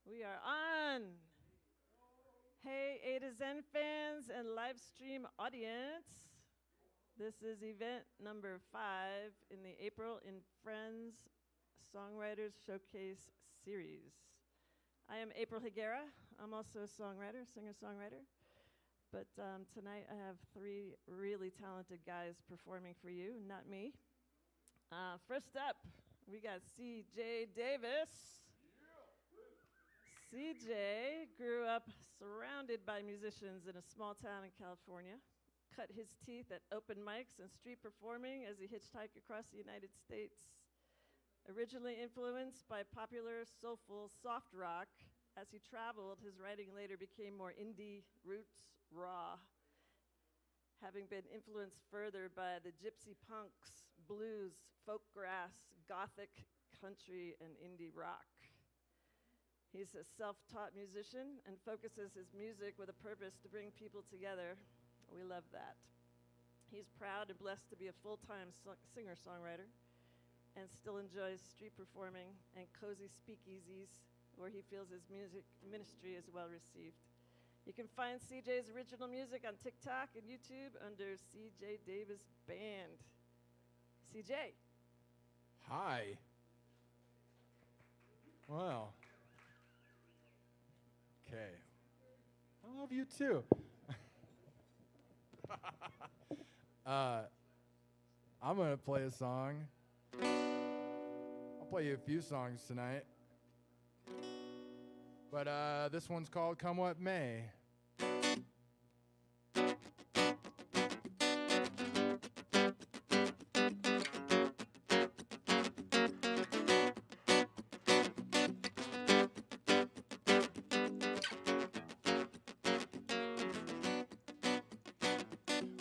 We are on. Hey, A to Zen fans and live stream audience. This is event number 5 in the April in Friends Songwriters Showcase series. I am April Higuera. I'm also a songwriter, singer-songwriter. But tonight I have 3 really talented guys performing for you, not me. First up, we got C.J. Davis. CJ grew up surrounded by musicians in a small town in California, cut his teeth at open mics and street performing as he hitchhiked across the United States. Originally influenced by popular, soulful, soft rock, as he traveled, his writing later became more indie, roots, raw, having been influenced further by the gypsy punks, blues, folk grass, gothic, country, and indie rock. He's a self-taught musician and focuses his music with a purpose to bring people together. We love that. He's proud and blessed to be a full-time singer-songwriter and still enjoys street performing and cozy speakeasies where he feels his music ministry is well received. You can find CJ's original music on TikTok and YouTube under CJ Davis Band. CJ. Hi. Well. Okay. I love you too. I'm going to play a song. I'll play you a few songs tonight. But this one's called Come What May.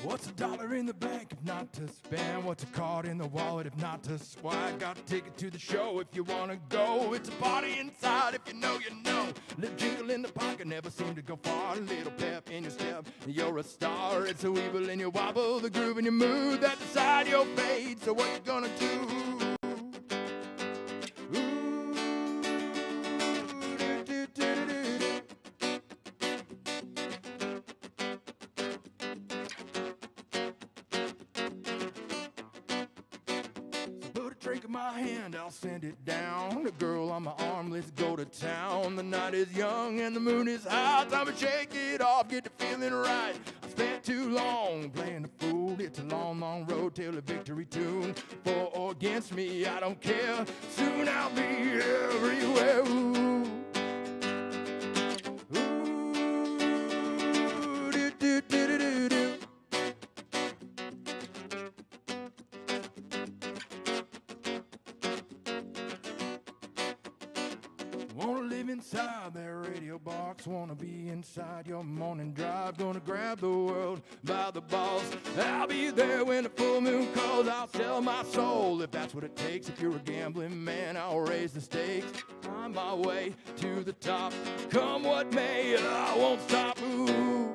What's $1 in the bank if not to spend? What's a card in the wallet if not to swipe? Got a ticket to the show if you wanna go. It's a party inside if you know you know. Little jingle in the pocket never seem to go far. A little pep in your step, you're a star. It's a weevil in your wobble, the groove in your mood that decide your fate. So what you gonna do? Drink in my hand, I'll send it down. The girl on my arm, let's go to town. The night is young and the moon is high. Time to shake it off, get the feeling right. I spent too long playing the fool. It's a long, long road till the victory tune. For or against me, I don't care. Soon I'll be everywhere. Ooh. Wanna live inside that radio box. Wanna be inside your morning drive. Gonna grab the world by the balls. I'll be there when the full moon calls. I'll sell my soul if that's what it takes. If you're a gambling man, I'll raise the stakes. On my way to the top. Come what may, I won't stop. Ooh.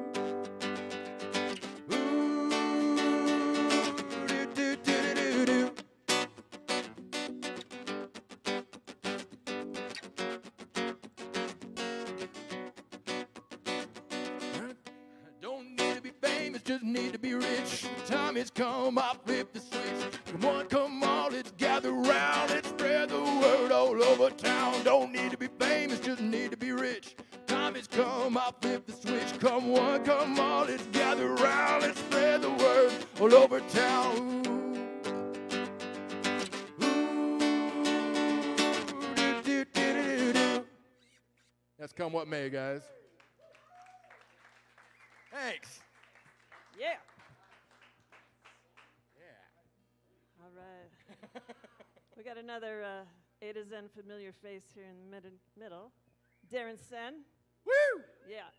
Just need to be rich. Time has come, I flip the switch. Come on, come on, let's gather round. Let's spread the word all over town. Don't need to be famous, just need to be rich. Time has come, I flip the switch. Come on, let's gather round. Let's spread the word all over town. That's Come What May, guys. Thanks. Yeah. All right. We got another A to Zen familiar face here in the middle. Darren Sen. Woo! Yeah.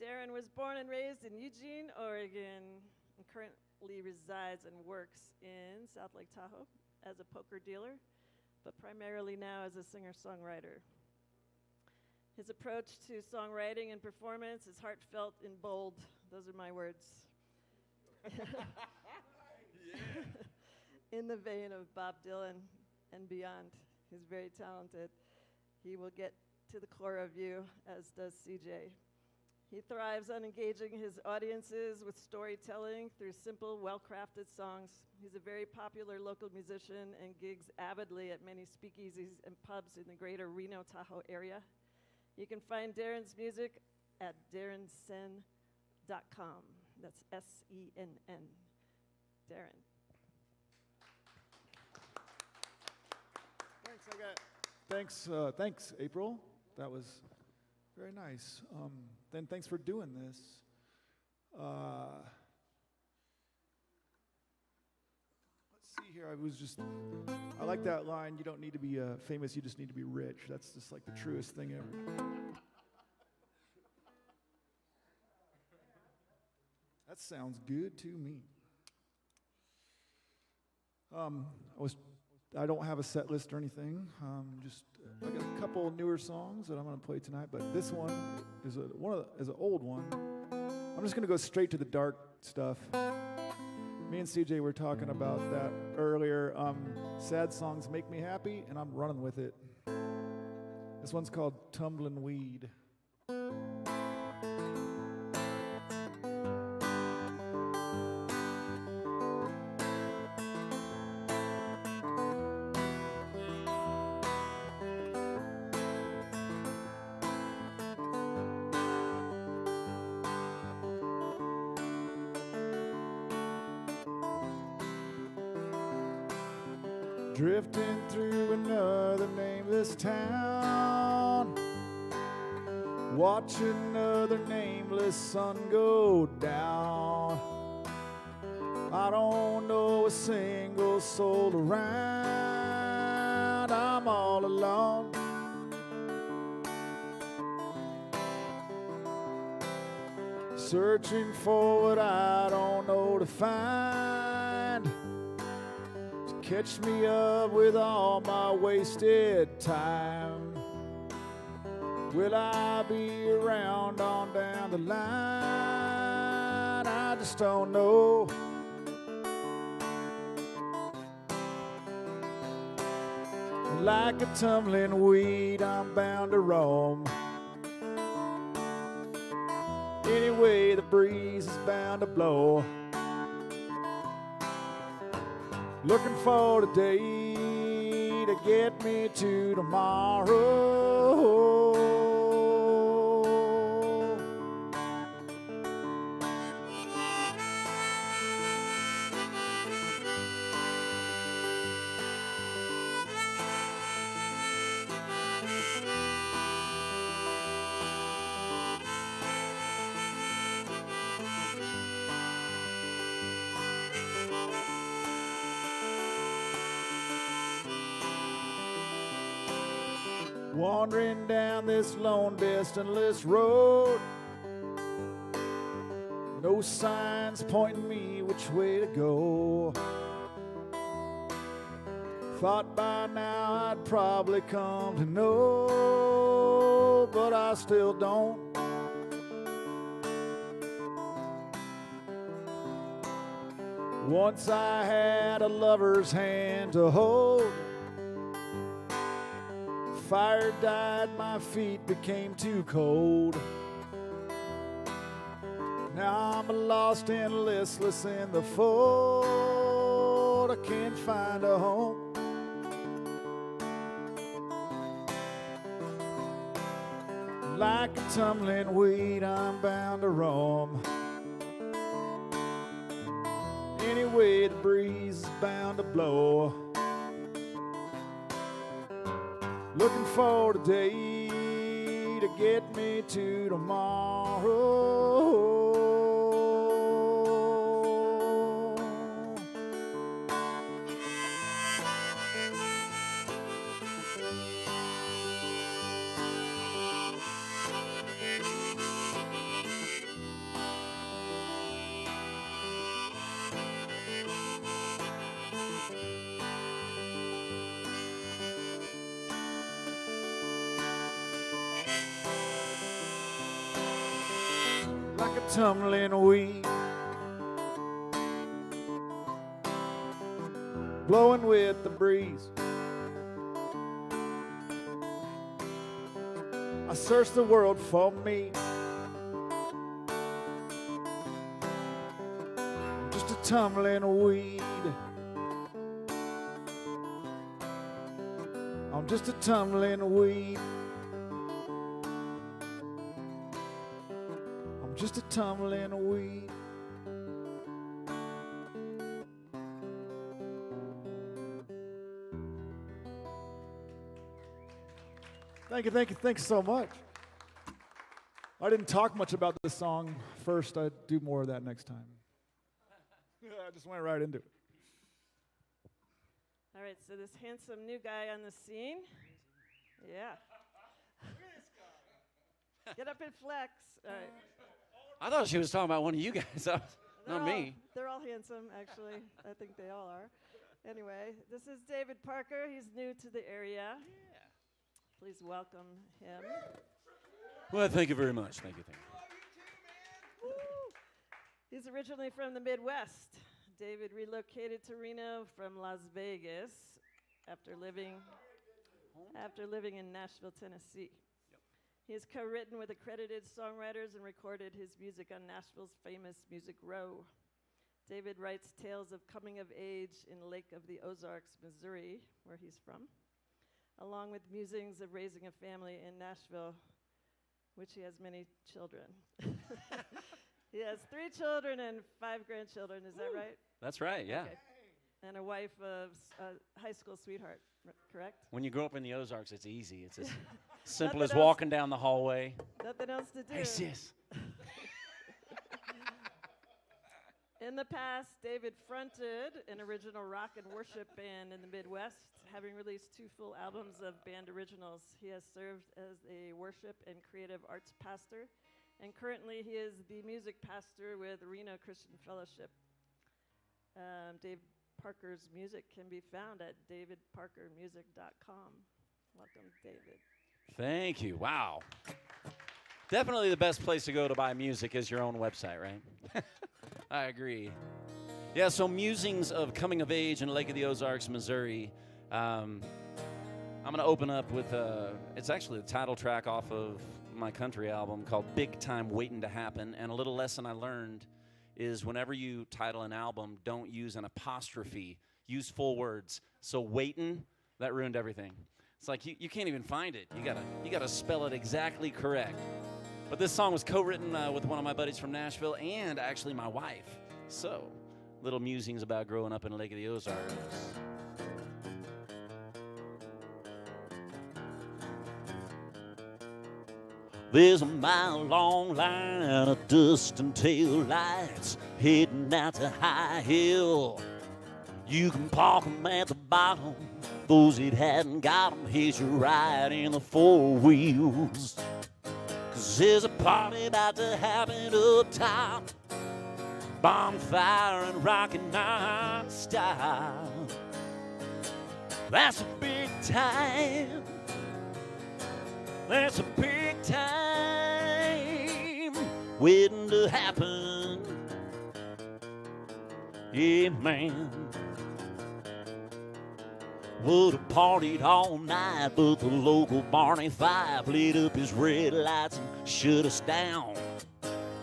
Darren was born and raised in Eugene, Oregon, and currently resides and works in South Lake Tahoe as a poker dealer, but primarily now as a singer-songwriter. His approach to songwriting and performance is heartfelt and bold. Those are my words. In the vein of Bob Dylan and beyond. He's very talented. He will get to the core of you, as does CJ. He thrives on engaging his audiences with storytelling through simple, well-crafted songs. He's a very popular local musician and gigs avidly at many speakeasies and pubs in the greater Reno, Tahoe area. You can find Darren's music at darrensen.com. That's S-E-N-N. Darren. Thanks, April. That was very nice. Then thanks for doing this. Let's see here. I like that line. You don't need to be famous. You just need to be rich. That's just like the truest thing ever. That sounds good to me. I don't have a set list or anything. I got a couple newer songs that I'm going to play tonight, but this one is an old one. I'm just going to go straight to the dark stuff. Me and CJ were talking about that earlier. Sad songs make me happy, and I'm running with it. This one's called Tumbling Weed. Drifting through another nameless town, watch another nameless sun go down. I don't know a single soul around, I'm all alone. Searching for what I don't know to find. Catch me up with all my wasted time. Will I be around on down the line? I just don't know. Like a tumbling weed, I'm bound to roam. Anyway, the breeze is bound to blow. Looking for the day to get me to tomorrow. Wandering down this lone, distanceless road, no signs pointing me which way to go. Thought by now I'd probably come to know, but I still don't. Once I had a lover's hand to hold. Fire died, my feet became too cold. Now I'm lost and listless in the fold. I can't find a home. Like a tumbling weed, I'm bound to roam. Anyway, the breeze is bound to blow. Looking for the day to get me to tomorrow. Like a tumbling weed, blowing with the breeze. I search the world for me. I'm just a tumbling weed. I'm just a tumbling weed. I'm just a tumbling weed. Thanks so much. I didn't talk much about this song first. I'd do more of that next time. I just went right into it. All right, so this handsome new guy on the scene. Yeah. Get up and flex. All right. I thought she was talking about one of you guys. Not me. They're all handsome, actually. I think they all are. Anyway, this is David Parker. He's new to the area. Yeah. Please welcome him. Well, thank you very much. Thank you. Woo. He's originally from the Midwest. David relocated to Reno from Las Vegas after living in Nashville, Tennessee. He has co-written with accredited songwriters and recorded his music on Nashville's famous Music Row. David writes tales of coming of age in Lake of the Ozarks, Missouri, where he's from, along with musings of raising a family in Nashville, which he has many children. He has 3 children and 5 grandchildren, is that right? That's right, yeah. Okay. And a wife of high school sweetheart, correct? When you grow up in the Ozarks, it's easy. It's as simple Nothing as walking down the hallway. Nothing else to do. Hey, sis. In the past, David fronted an original rock and worship band in the Midwest, having released 2 full albums of band originals. He has served as a worship and creative arts pastor, and currently he is the music pastor with Reno Christian Fellowship. Dave Parker's music can be found at davidparkermusic.com. Welcome, David. Thank you. Wow. Definitely the best place to go to buy music is your own website, right? I agree. Yeah, so musings of coming of age in Lake of the Ozarks, Missouri. I'm going to open up with, it's actually the title track off of my country album called Big Time Waiting to Happen. And a little lesson I learned is whenever you title an album, don't use an apostrophe. Use full words. So waiting, that ruined everything. It's like you can't even find it. You gotta spell it exactly correct. But this song was co-written with one of my buddies from Nashville and actually my wife. So, little musings about growing up in Lake of the Ozarks. There's a mile-long line of dust and tail lights heading out to High Hill. You can park 'em at the bottom. Those that hadn't got 'em, hitch a ride in the 4 wheels. 'Cause there's a party about to happen up top. Bonfire and rockin' non-stop. That's a big time. That's a big time waiting to happen. Yeah, man. Would have partied all night, but the local Barney Five lit up his red lights and shut us down.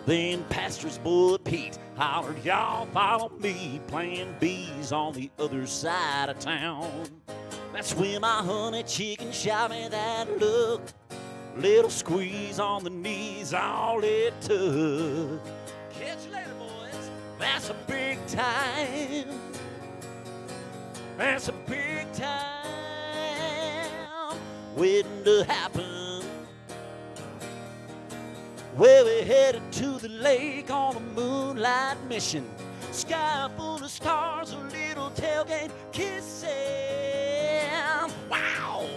Then Pastor's boy Pete hollered, y'all follow me, playing bees on the other side of town. That's when my honey chicken shot me that look. Little squeeze on the knees, all it took. Catch you later, boys. That's a big time. That's a big time waiting to happen. Well, we headed to the lake on a moonlight mission. Sky full of stars, a little tailgate kissing. Wow!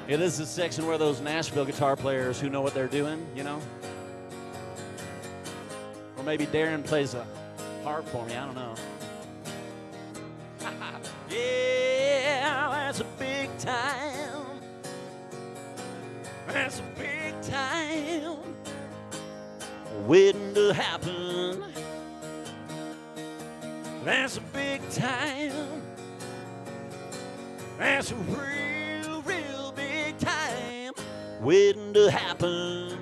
Yeah, this is a section where those Nashville guitar players who know what they're doing, you know? Or maybe Darren plays a harp for me, I don't know. Yeah, that's a big time. That's a big time waiting to happen. That's a big time. That's a real, real big time waiting to happen.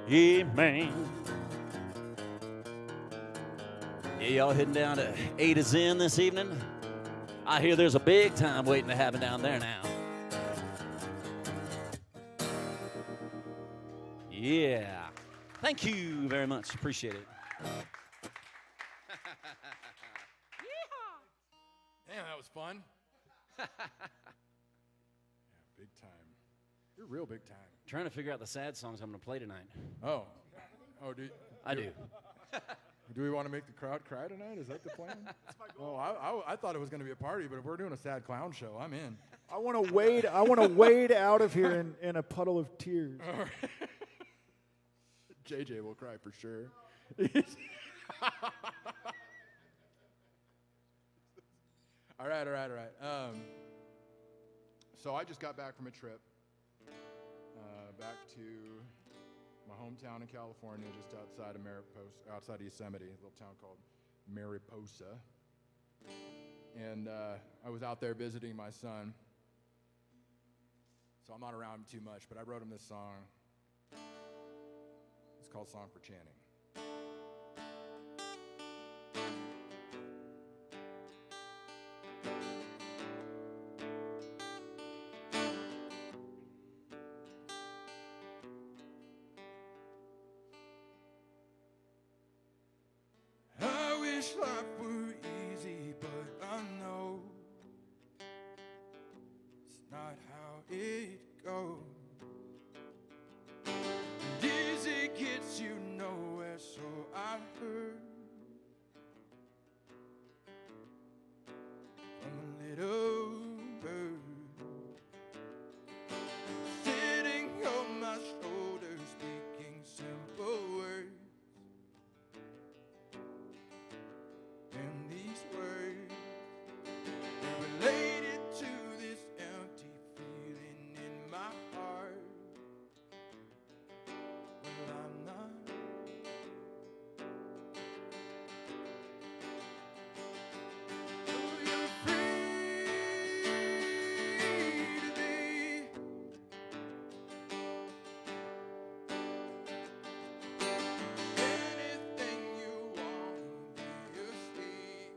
Yeah, man. Yeah, y'all heading down to A to Zen this evening? I hear there's a big time waiting to happen down there now. Yeah. Thank you very much. Appreciate it. Damn, that was fun. Yeah, big time. You're real big time. Trying to figure out the sad songs I'm going to play tonight. Oh, I do. do we want to make the crowd cry tonight? Is that the plan? That's my goal. Oh, I thought it was going to be a party, but if we're doing a sad clown show, I'm in. I want to wade out of here in a puddle of tears. JJ will cry for sure. All right. So I just got back from a trip back to my hometown in California, just outside of outside of Yosemite, a little town called Mariposa. And I was out there visiting my son. So I'm not around him too much, but I wrote him this song. It's called Song for Channing. I wish life were easy, but I know it's not how it goes. Easy gets you nowhere, so I heard from a little bird sitting on my shoulder, speaking simple words. And these words are related to this empty feeling in my heart. Well, I'm not. Oh, you're free to be. Anything you want, be asleep.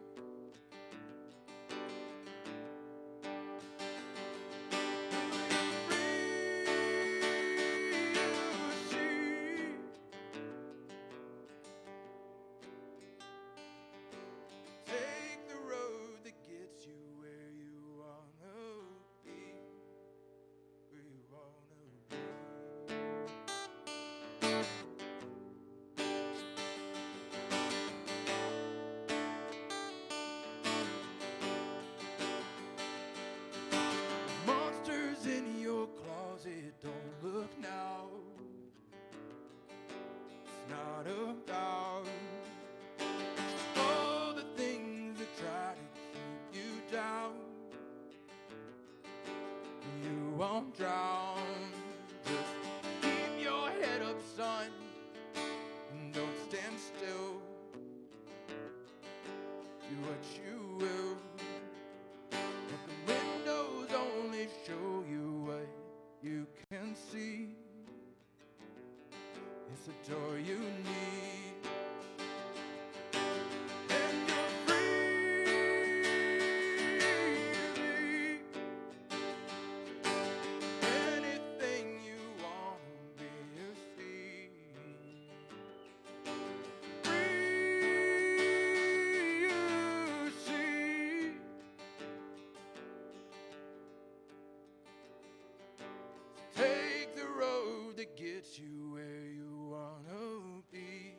Take the road that gets you where you wanna be, where you wanna be. Monsters in your closet, don't look now. It's not about all the things that try to keep you down. You won't drown. Just keep your head up, son, and don't stand still. Do what you will. But the windows only show you what you can see. It's a door you need. And you're free to be anything you want, be a sea. Free, you see. Take the road that gets you where you wanna be,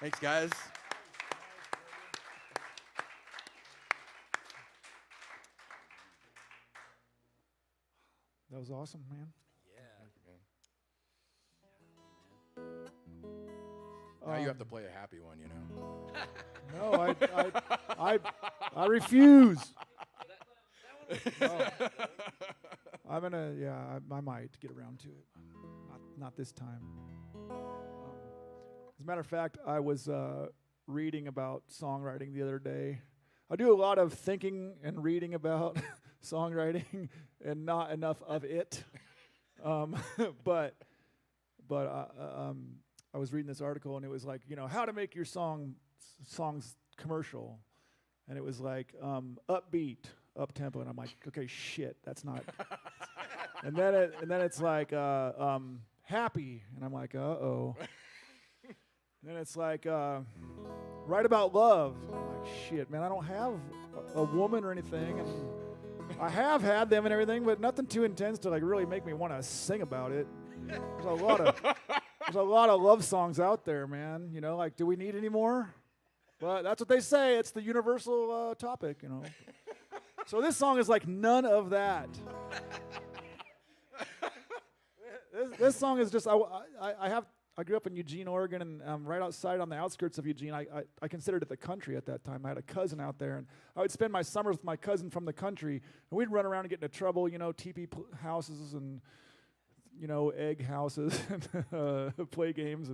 Thanks, guys. That was awesome, man. Now you have to play a happy one, you know. No, I refuse. No. I'm gonna, I might get around to it. Not this time. As a matter of fact, I was reading about songwriting the other day. I do a lot of thinking and reading about songwriting, and not enough of it. But I was reading this article, and it was like, how to make your songs commercial, and it was like upbeat, up tempo, and I'm like, okay, shit, that's not. and then it's like happy, and I'm like, uh-oh. And then it's like write about love. And I'm like, shit, man, I don't have a woman or anything, and I have had them and everything, but nothing too intense to like really make me want to sing about it. There's a lot of love songs out there, man. Like, do we need any more? But that's what they say. It's the universal topic, So this song is like none of that. This song is just, I grew up in Eugene, Oregon, and right outside on the outskirts of Eugene. I considered it the country at that time. I had a cousin out there, and I would spend my summers with my cousin from the country, and we'd run around and get into trouble, teepee houses and egg houses and play games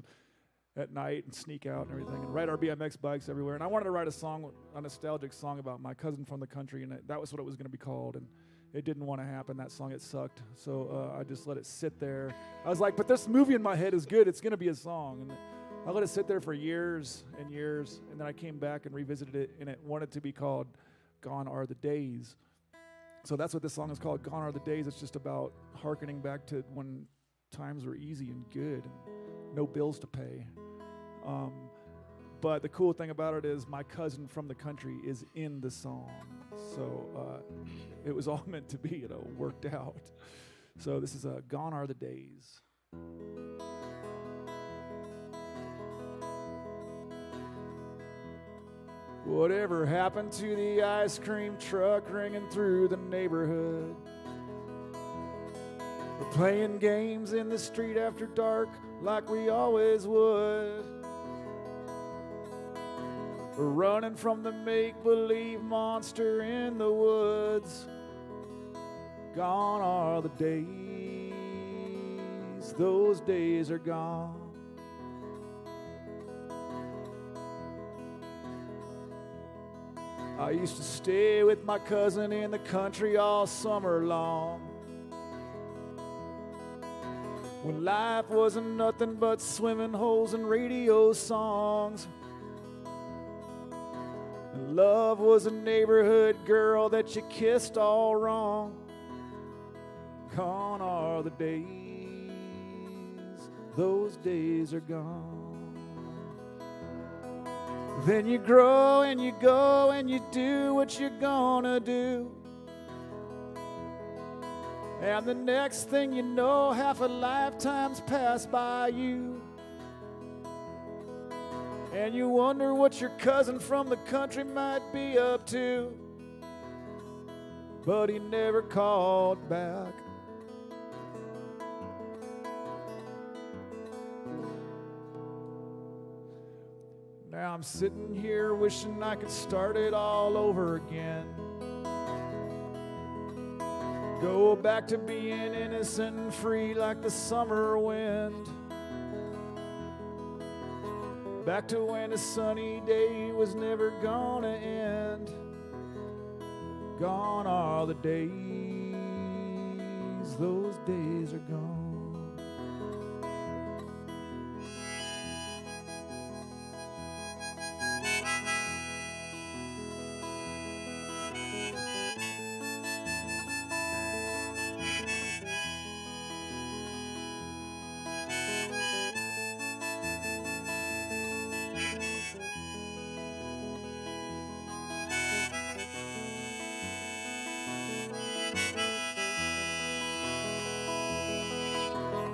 at night and sneak out and everything and ride our BMX bikes everywhere. And I wanted to write a nostalgic song about my cousin from the country, and that was what it was going to be called. And it didn't want to happen. That song, it sucked. So I just let it sit there. I was like, but this movie in my head is good. It's going to be a song. And I let it sit there for years and years. And then I came back and revisited it, and it wanted to be called Gone Are the Days. So that's what this song is called, Gone Are the Days. It's just about hearkening back to when times were easy and good and no bills to pay. But the cool thing about it is my cousin from the country is in the song. So it was all meant to be, worked out. So this is Gone Are the Days. Whatever happened to the ice cream truck ringing through the neighborhood? We're playing games in the street after dark like we always would. We're running from the make-believe monster in the woods. Gone are the days, those days are gone. I used to stay with my cousin in the country all summer long, when life wasn't nothing but swimming holes and radio songs. And love was a neighborhood girl that you kissed all wrong. Gone are the days, those days are gone. Then you grow and you go and you do what you're gonna do. And the next thing you know, half a lifetime's passed by you. And you wonder what your cousin from the country might be up to. But he never called back. Now I'm sitting here wishing I could start it all over again. Go back to being innocent and free like the summer wind. Back to when a sunny day was never gonna end. Gone are the days, those days are gone.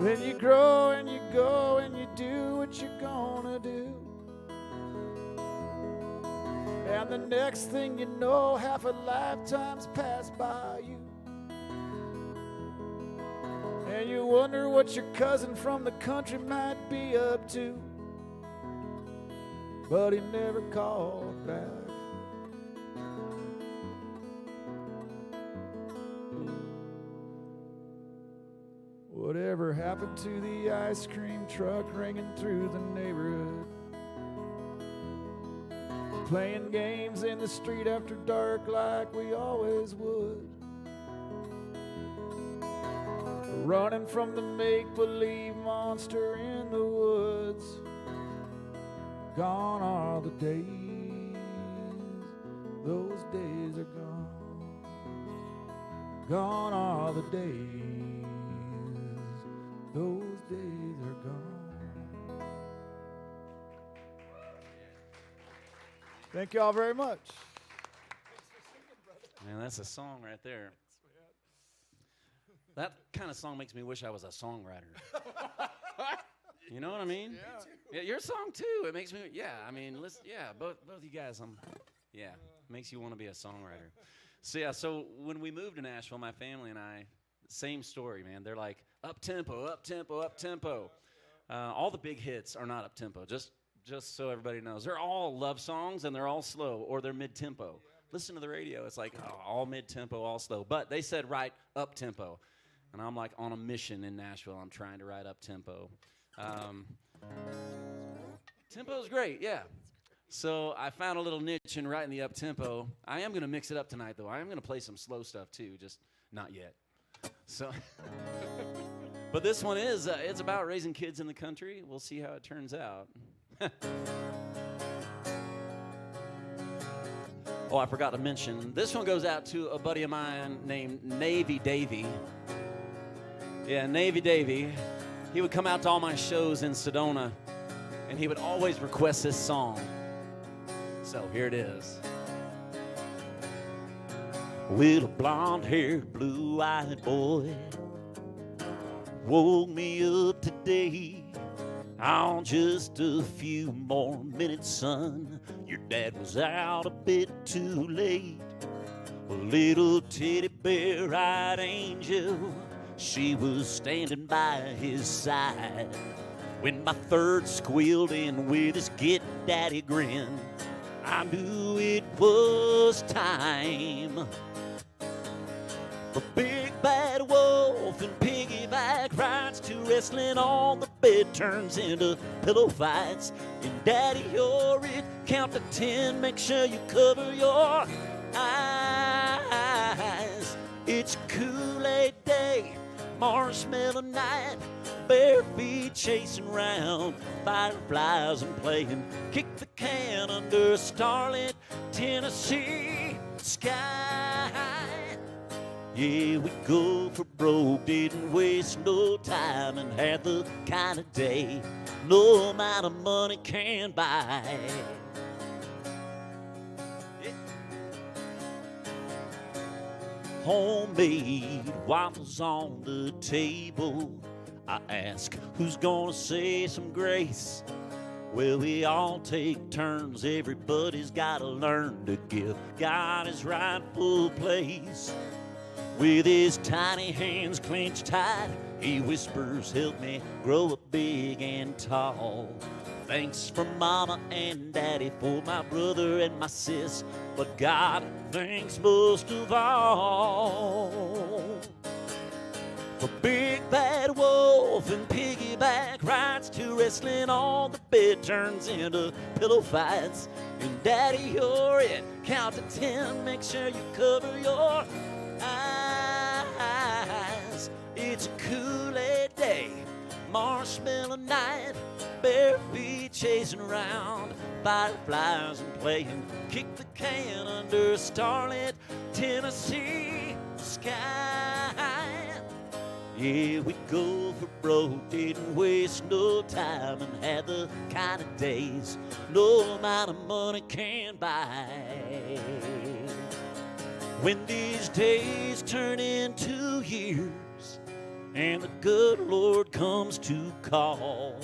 Then you grow and you go and you do what you're gonna do. And the next thing you know, half a lifetime's passed by you. And you wonder what your cousin from the country might be up to. But he never called back. Whatever happened to the ice cream truck ringing through the neighborhood? Playing games in the street after dark like we always would. Running from the make-believe monster in the woods. Gone are the days, those days are gone. Gone are the days, those days are gone. Thank you all very much. Man, that's a song right there. That kind of song makes me wish I was a songwriter. You know what I mean? Yeah, your song too. It makes me, I mean, listen, both you guys, makes you want to be a songwriter. So when we moved to Nashville, my family and I, same story, man. They're like, up-tempo, up-tempo, up-tempo. All the big hits are not up-tempo, just so everybody knows. They're all love songs, and they're all slow, or they're mid-tempo. Listen to the radio. It's like, all mid-tempo, all slow. But they said write up-tempo. And I'm like on a mission in Nashville. I'm trying to write up-tempo. Tempo's great, yeah. So I found a little niche in writing the up-tempo. I am going to mix it up tonight, though. I am going to play some slow stuff, too, just not yet. So, but this one is, it's about raising kids in the country. We'll see how it turns out. Oh, I forgot to mention, this one goes out to a buddy of mine named Navy Davy. Yeah, Navy Davy. He would come out to all my shows in Sedona, and he would always request this song. So here it is. With a blonde-haired, blue-eyed boy woke me up today on just a few more minutes, son. Your dad was out a bit too late. A little teddy bear-eyed angel, she was standing by his side when my third squealed in with his get daddy grin. I knew it was time for big bad wolf and piggyback rides to wrestling on the bed turns into pillow fights. And daddy, you're it. Count to 10. Make sure you cover your eyes. It's Kool-Aid day, marshmallow night, bare feet chasing round fireflies and playing kick the can under a starlit Tennessee sky. Yeah, we go for broke, didn't waste no time, and had the kind of day no amount of money can buy. Homemade waffles on the table. I ask, who's gonna say some grace? Well, we all take turns. Everybody's gotta learn to give God his rightful place. With his tiny hands clenched tight, he whispers, help me grow up big and tall. Thanks for mama and daddy, for my brother and my sis, but God thanks most of all for big bad wolf and piggyback rides to wrestling on the bed turns into pillow fights. And daddy, you're it. Count to 10. Make sure you cover your eyes. It's a Kool-Aid day, marshmallow night, bare feet chasing around fireflies and playing kick the can under a starlit Tennessee sky. Yeah, we go for broke, didn't waste no time, and had the kind of days no amount of money can buy. When these days turn into years and the good Lord comes to call,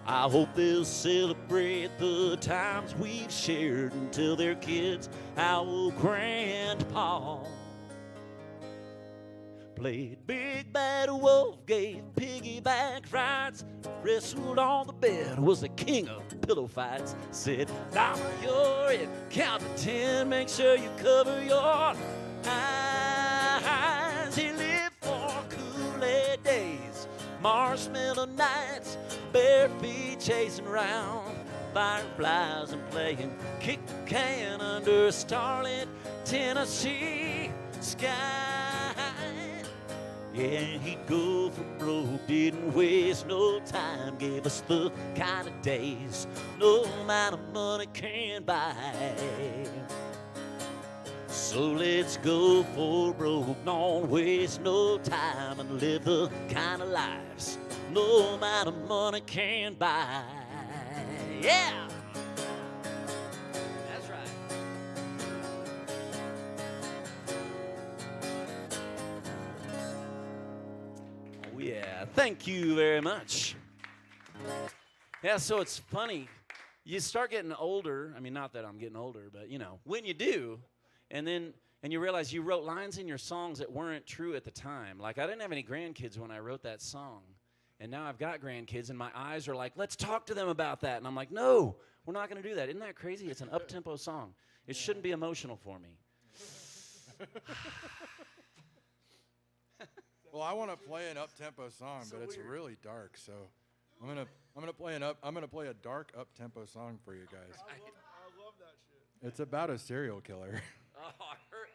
I hope they'll celebrate the times we've shared and tell their kids how old Grandpa played big bad wolf, gave piggyback rides, wrestled on the bed, was the king of pillow fights. Said, "Now you're it, count to 10, make sure you cover your eyes." He lived for Kool-Aid days, marshmallow nights, bare feet chasing round fireflies and playing kick the can under a starlit Tennessee sky. Yeah, he'd go for broke, didn't waste no time, gave us the kind of days no amount of money can buy. So let's go for broke, don't waste no time, and live the kind of lives no amount of money can buy. Yeah! That's right. Oh, yeah. Thank you very much. Yeah, so it's funny. You start getting older. I mean, not that I'm getting older, but, you know, when you do, and you realize you wrote lines in your songs that weren't true at the time. Like, I didn't have any grandkids when I wrote that song. And now I've got grandkids, and my eyes are like, let's talk to them about that. And I'm like, no, we're not going to do that. Isn't that crazy? It's an up-tempo song. It shouldn't be emotional for me. Well, I want to play an up-tempo song, but it's really dark. So I'm gonna play a dark up-tempo song for you guys. I love that shit. It's about a serial killer. Oh, I heard.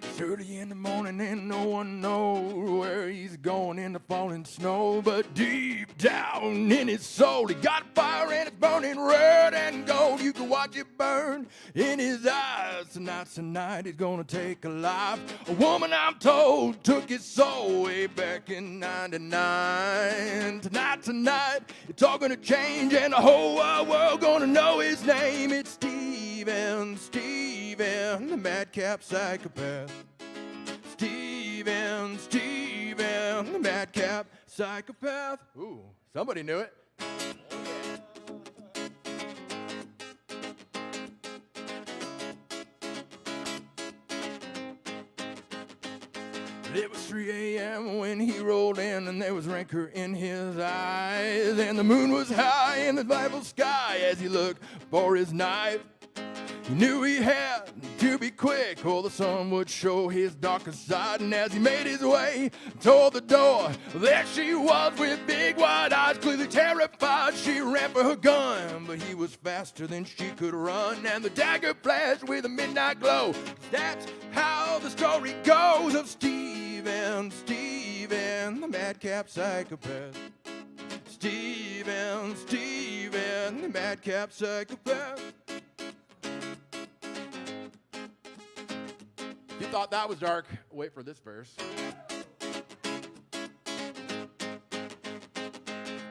It's early in the morning and no one knows where he's going in the falling snow. But deep down in his soul, he got a fire and it's burning red and gold. You can watch it burn in his eyes. Tonight he's gonna take a life. A woman, I'm told, took his soul way back in '99. Tonight, it's all gonna change and the whole wide world gonna know his name. It's Steven, the madcap psychopath. Steven, the madcap psychopath. Ooh, somebody knew it. It was 3 a.m. when he rolled in, and there was rancor in his eyes, and the moon was high in the Bible sky as he looked for his knife. He knew he had to be quick, or the sun would show his darker side. And as he made his way toward the door, there she was with big wide eyes, clearly terrified. She ran for her gun, but he was faster than she could run, and the dagger flashed with a midnight glow. That's how the story goes of Steven, the madcap psychopath. Steven, the madcap psychopath. If you thought that was dark, wait for this verse.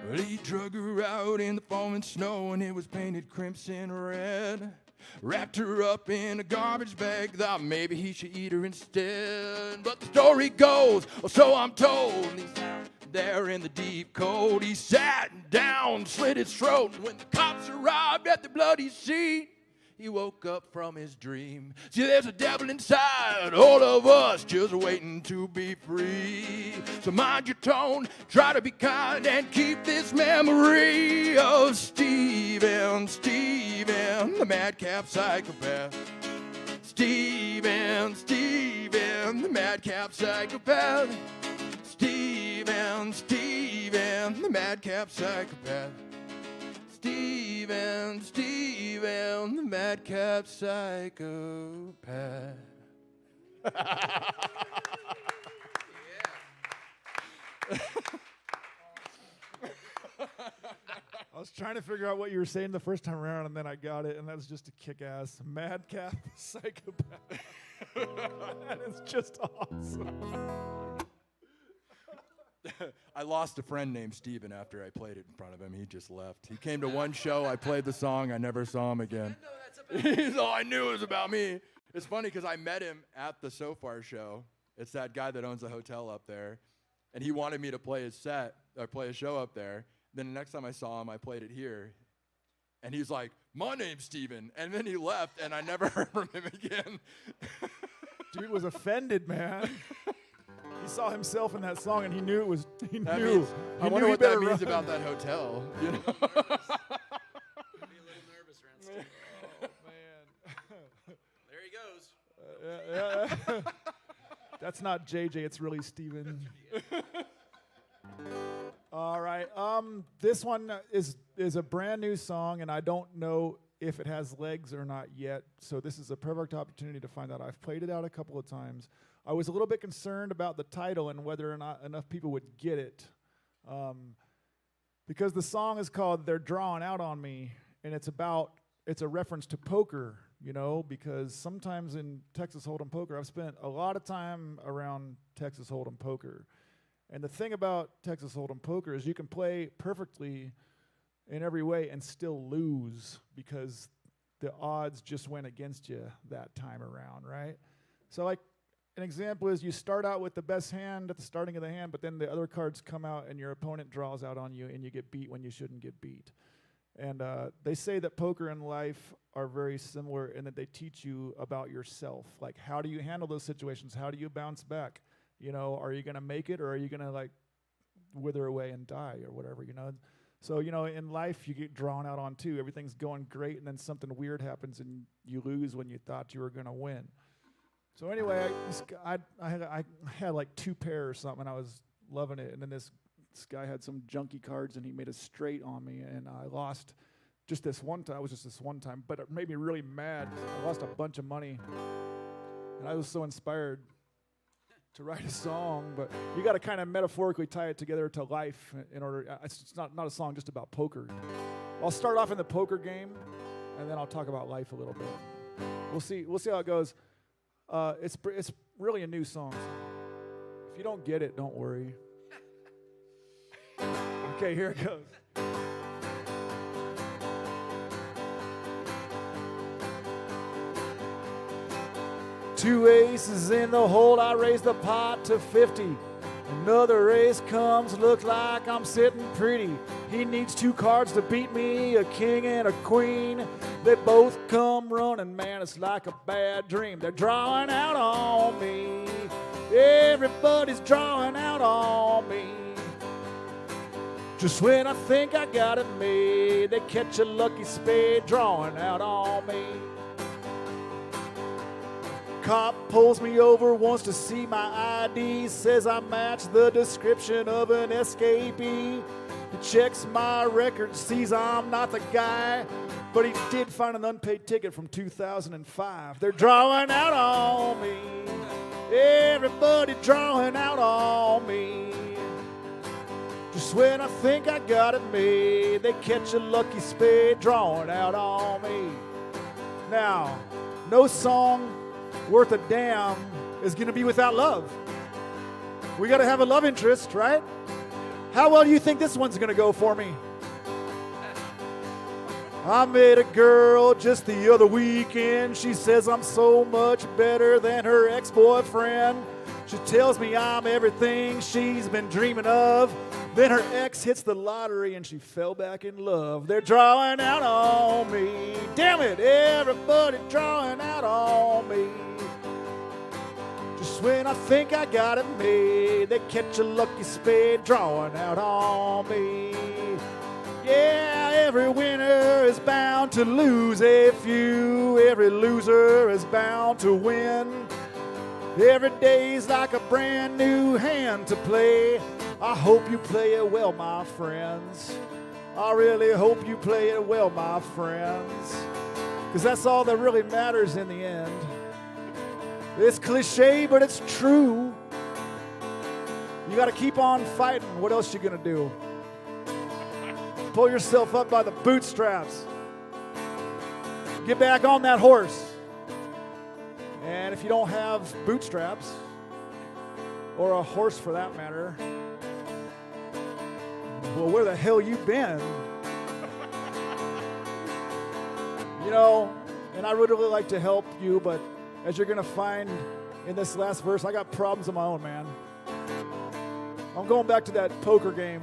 Well, he drug her out in the falling snow, and it was painted crimson red. Wrapped her up in a garbage bag, thought maybe he should eat her instead. But the story goes, or so I'm told, he's out there in the deep cold. He sat down, slit his throat, and when the cops arrived at the bloody scene, he woke up from his dream. See, there's a devil inside all of us, just waiting to be free. So mind your tone, try to be kind, and keep this memory of Steven, the madcap psychopath. Steven, the madcap psychopath. Steven, the madcap psychopath. Steven, the madcap psychopath. I was trying to figure out what you were saying the first time around, and then I got it, and that's just a kick-ass madcap psychopath. That is just awesome. I lost a friend named Steven after I played it in front of him. He just left. He came to one show, I played the song, I never saw him again. No, that's He's all, I knew it was about me. It's funny because I met him at the So Far show. It's that guy that owns the hotel up there. And he wanted me to play his set, or play a show up there. Then the next time I saw him, I played it here. And he's like, my name's Steven. And then he left, and I never heard from him again. Dude was offended, man. He saw himself in that song, and he knew it was. I wonder what that means about that hotel. You know? Be a little nervous around Steve. Oh man. There he goes. That's not JJ. It's really Steven. All right. This one is a brand new song, and I don't know if it has legs or not yet. So this is a perfect opportunity to find out. I've played it out a couple of times. I was a little bit concerned about the title and whether or not enough people would get it, because the song is called "They're Drawing Out on Me," and it's a reference to poker. You know, because sometimes in Texas Hold'em poker, I've spent a lot of time around Texas Hold'em poker. And the thing about Texas Hold'em poker is you can play perfectly in every way and still lose because the odds just went against you that time around, right? So like an example is you start out with the best hand at the starting of the hand, but then the other cards come out and your opponent draws out on you and you get beat when you shouldn't get beat. And they say that poker and life are very similar in that they teach you about yourself. Like, how do you handle those situations? How do you bounce back? You know, are you going to make it, or are you going to, like, wither away and die or whatever, you know? So, you know, in life, you get drawn out on too. Everything's going great, and then something weird happens, and you lose when you thought you were going to win. So anyway, I had like 2 pair or something, and I was loving it. And then this guy had some junky cards, and he made a straight on me, and I lost just this one time. It was just this one time, but it made me really mad. I lost a bunch of money, and I was so inspired to write a song. But you got to kind of metaphorically tie it together to life in order. It's not a song just about poker. I'll start off in the poker game, and then I'll talk about life a little bit. We'll see how it goes. It's really a new song. If you don't get it, don't worry. Okay, here it goes. 2 aces in the hole, I raise the pot to 50. Another ace comes, look like I'm sitting pretty. He needs 2 cards to beat me, a king and a queen. They both come running, man, it's like a bad dream. They're drawing out on me. Everybody's drawing out on me. Just when I think I got it made, they catch a lucky spade drawing out on me. Cop pulls me over, wants to see my ID, says I match the description of an escapee. He checks my record, sees I'm not the guy, but he did find an unpaid ticket from 2005. They're drawing out on me. Everybody drawing out on me. Just when I think I got it made, they catch a lucky spade drawing out on me. Now, no song worth a damn is going to be without love. We got to have a love interest, right? How well do you think this one's going to go for me? I met a girl just the other weekend. She says I'm so much better than her ex-boyfriend. She tells me I'm everything she's been dreaming of. Then her ex hits the lottery and she fell back in love. They're drawing out on me. Damn it, everybody drawing out on me. Just when I think I got it made, they catch a lucky spade drawing out on me. Yeah, every winner is bound to lose a few. Every loser is bound to win. Every day's like a brand new hand to play. I hope you play it well, my friends. I really hope you play it well, my friends. Because that's all that really matters in the end. It's cliche, but it's true. You got to keep on fighting. What else you going to do? Pull yourself up by the bootstraps. Get back on that horse. And if you don't have bootstraps, or a horse for that matter, well, where the hell you been? You know, And I would really like to help you, but as you're going to find in this last verse, I got problems of my own, man. I'm going back to that poker game.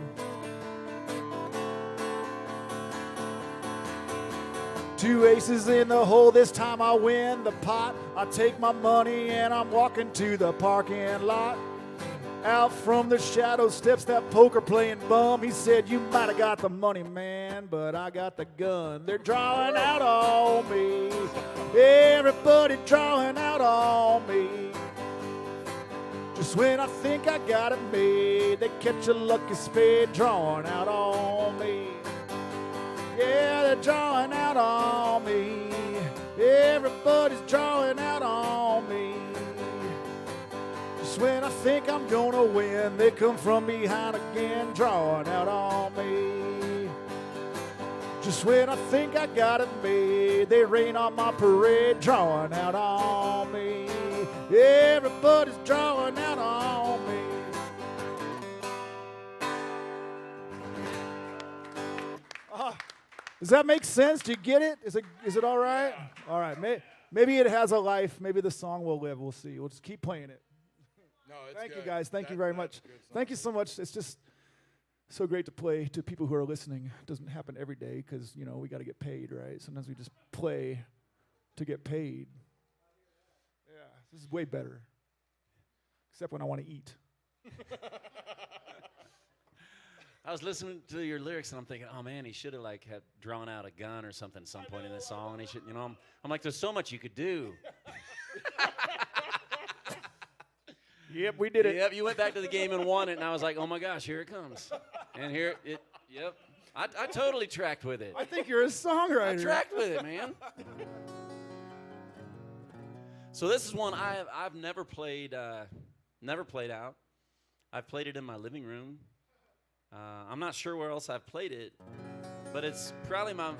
Two aces in the hole, this time I win the pot. I take my money and I'm walking to the parking lot. Out from the shadows steps that poker playing bum. He said, you might have got the money, man, but I got the gun. They're drawing out on me. Everybody drawing out on me. Just when I think I got it made, they catch a lucky spade drawing out on me. Yeah, they're drawing out on me. Everybody's drawing out on me. Just when I think I'm gonna win, they come from behind again, drawing out on me. Just when I think I got it made, they rain on my parade, drawing out on me. Everybody's drawing out on me. Does that make sense? Do you get it? Is it all right? All right. Maybe it has a life. Maybe the song will live. We'll see. We'll just keep playing it. No, it's Thank good. you, guys. Thank you very much. Thank you so much. It's just so great to play to people who are listening. It doesn't happen every day because, you know, we got to get paid, right? Sometimes we just play to get paid. Yeah, this is way better. Except when I want to eat. I was listening to your lyrics and I'm thinking, oh man, he should have like had drawn out a gun or something at some point in this song, and he should, you know, I'm like, there's so much you could do. Yep, we did it. Yep, you went back to the game and won it, and I was like, oh my gosh, here it comes, and here it. Yep, I totally tracked with it. I think you're a songwriter. I tracked with it, man. So this is one I've never played out. I've played it in my living room. I'm not sure where else I've played it, but it's probably my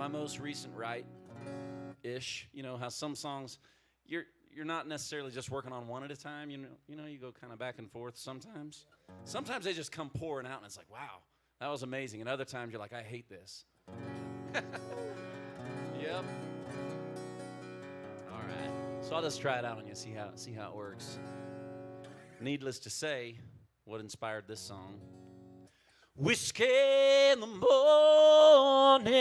most recent write-ish. You know how some songs you're not necessarily just working on one at a time. You know you go kind of back and forth sometimes. Sometimes they just come pouring out, and it's like, wow, that was amazing. And other times you're like, I hate this. Yep. All right. So I'll just try it out on you, see how it works. Needless to say, what inspired this song? Whiskey in the morning,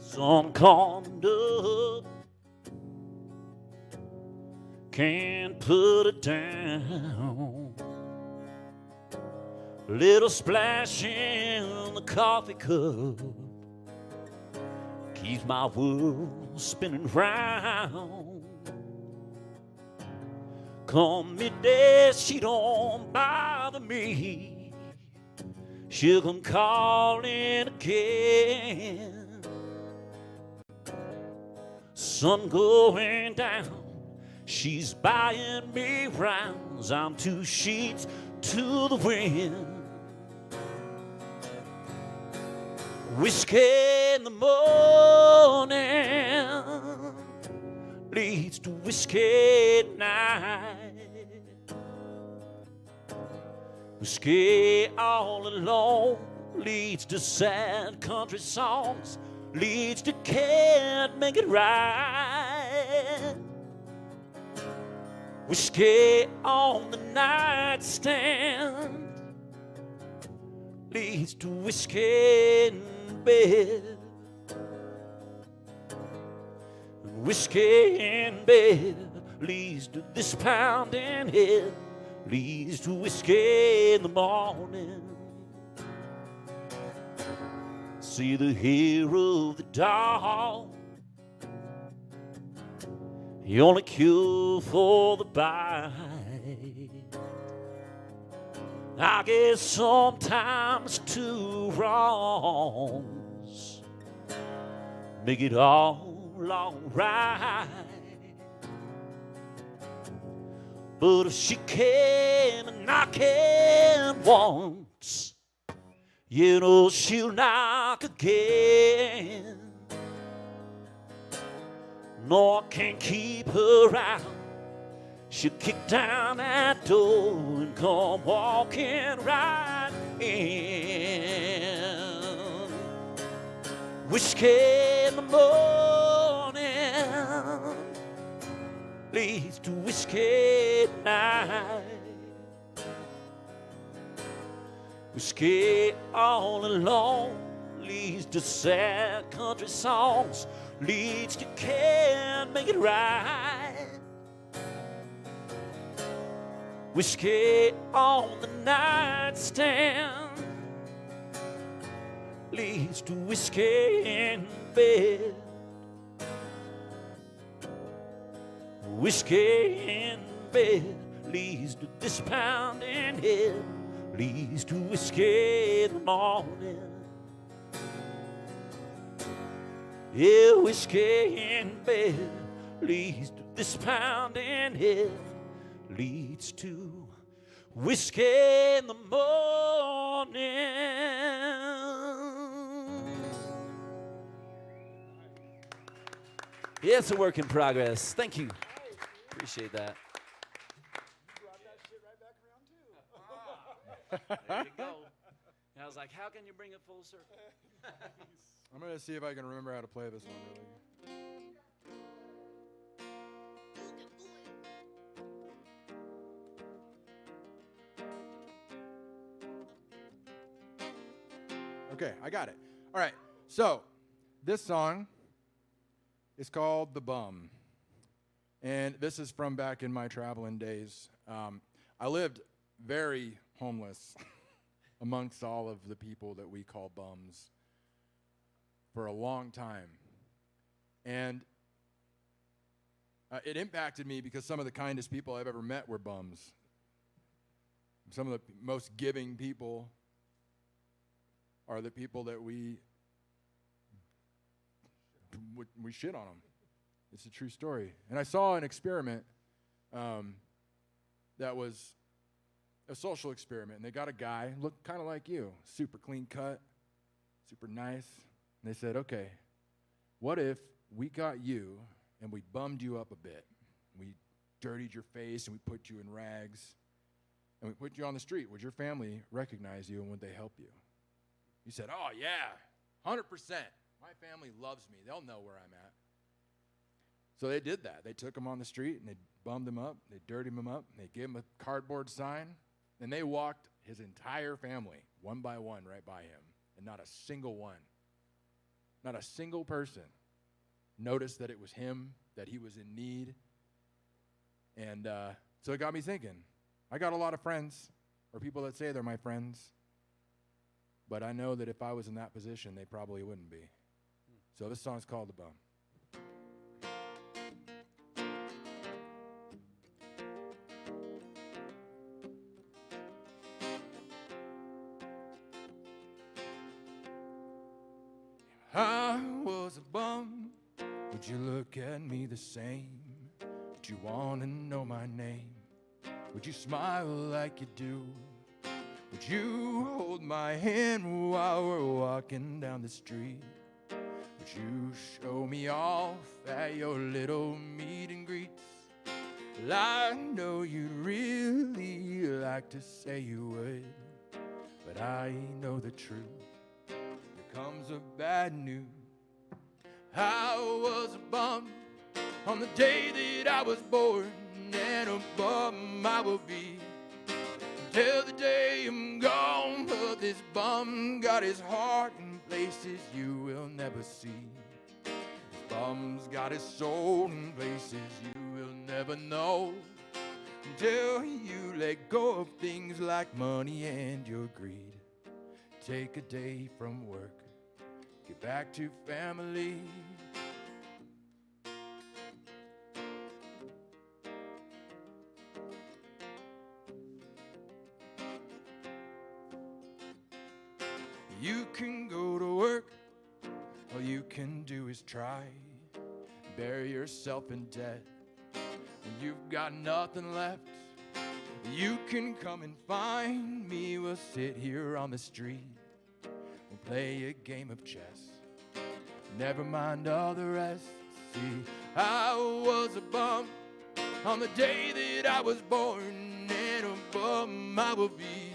sun coming up, can't put it down. Little splash in the coffee cup keeps my world spinning round. Come midday, she don't bother me. She'll come calling again. Sun going down, she's buying me rounds. I'm two sheets to the wind. Whiskey in the morning leads to whiskey at night. Whiskey all alone leads to sad country songs, leads to can't make it right. Whiskey on the nightstand leads to whiskey in bed. Whiskey in bed leads to this pounding head, leads to whiskey in the morning. See the hero of the dog, the only cure for the bite. I guess sometimes two wrongs make it all right. But if she came and I can once, you know she'll knock again. No, I can't keep her out. She'll kick down that door and come walking right in. Whiskey in the morning leads to whiskey at night. Whiskey all alone leads to sad country songs, leads to can't make it right. Whiskey on the nightstand leads to whiskey in bed. Whiskey in bed leads to this pounding head, leads to whiskey in the morning. Yeah, whiskey in bed leads to this pounding head, leads to whiskey in the morning. Yeah, it's a work in progress. Thank you. Appreciate that. You brought that shit right back around, too. There you go. And I was like, how can you bring it full circle? I'm going to see if I can remember how to play this one really. Okay, I got it. All right, so this song is called The Bum. And this is from back in my traveling days. I lived very homeless amongst all of the people that we call bums for a long time. And it impacted me because some of the kindest people I've ever met were bums. Some of the most giving people are the people that we shit on them. It's a true story. And I saw an experiment that was a social experiment. And they got a guy, looked kind of like you, super clean cut, super nice. And they said, okay, what if we got you and we bummed you up a bit? We dirtied your face and we put you in rags and we put you on the street. Would your family recognize you and would they help you? You said, oh, yeah, 100%. My family loves me. They'll know where I'm at. So they did that. They took him on the street, and they bummed him up. They dirtied him up. They gave him a cardboard sign, and they walked his entire family, one by one, right by him. And not a single one, not a single person noticed that it was him, that he was in need. And so it got me thinking. I got a lot of friends, or people that say they're my friends, but I know that if I was in that position, they probably wouldn't be. So this song's called The Bum. I was a bum, would you look at me the same? Would you want to know my name? Would you smile like you do? Would you hold my hand while we're walking down the street? Would you show me off at your little meet and greets? Well, I know you'd really like to say you would, but I know the truth. Comes the bad news. I was a bum on the day that I was born, and a bum I will be till the day I'm gone. But this bum got his heart in places you will never see. This bum's got his soul in places you will never know, until you let go of things like money and your greed. Take a day from work, get back to family. You can go to work, all you can do is try. Bury yourself in debt when you've got nothing left. You can come and find me, we'll sit here on the street. We'll play a game of chess, never mind all the rest. See, I was a bum on the day that I was born, and a bum I will be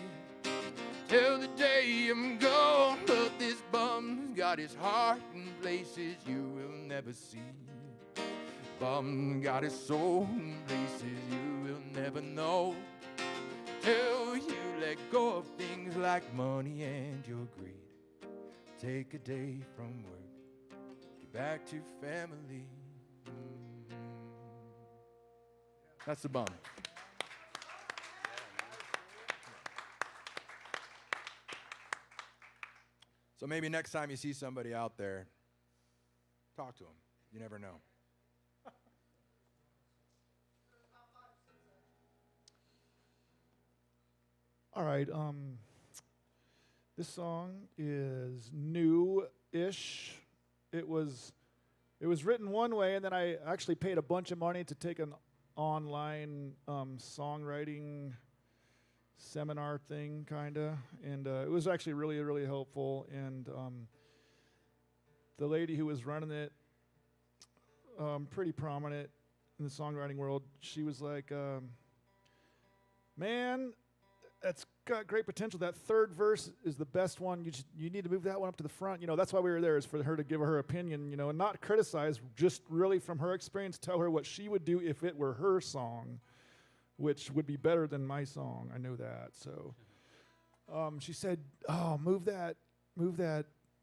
till the day I'm gone. But this bum's got got his heart in places you will never see. Bum got his soul in places you will never know. Till you let go of things like money and your greed. Take a day from work, get back to family. That's the bum. So maybe next time you see somebody out there, talk to them. You never know. All right. This song is new-ish. It was written one way, and then I actually paid a bunch of money to take an online songwriting seminar thing, kinda, and it was actually really, really helpful. And the lady who was running it, pretty prominent in the songwriting world, she was like, "Man, that's got great potential. That third verse is the best one. You need to move that one up to the front." You know, that's why we were there, is for her to give her opinion, you know, and not criticize, just really from her experience, tell her what she would do if it were her song, which would be better than my song. I know that. So she said, "Oh, move that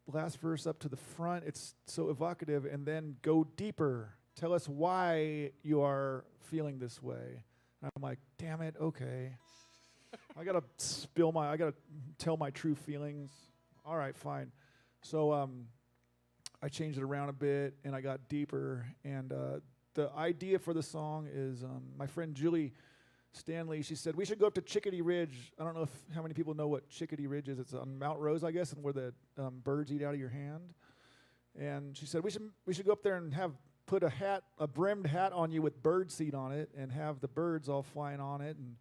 last verse up to the front. It's so evocative, and then go deeper. Tell us why you are feeling this way." And I'm like, "Damn it, okay. I gotta tell my true feelings. All right, fine." So I changed it around a bit, and I got deeper. And the idea for the song is my friend Julie Stanley, she said, we should go up to Chickadee Ridge. I don't know how many people know what Chickadee Ridge is. It's on Mount Rose, I guess, and where the birds eat out of your hand. And she said, we should go up there and put a brimmed hat on you with bird seed on it, and have the birds all flying on it and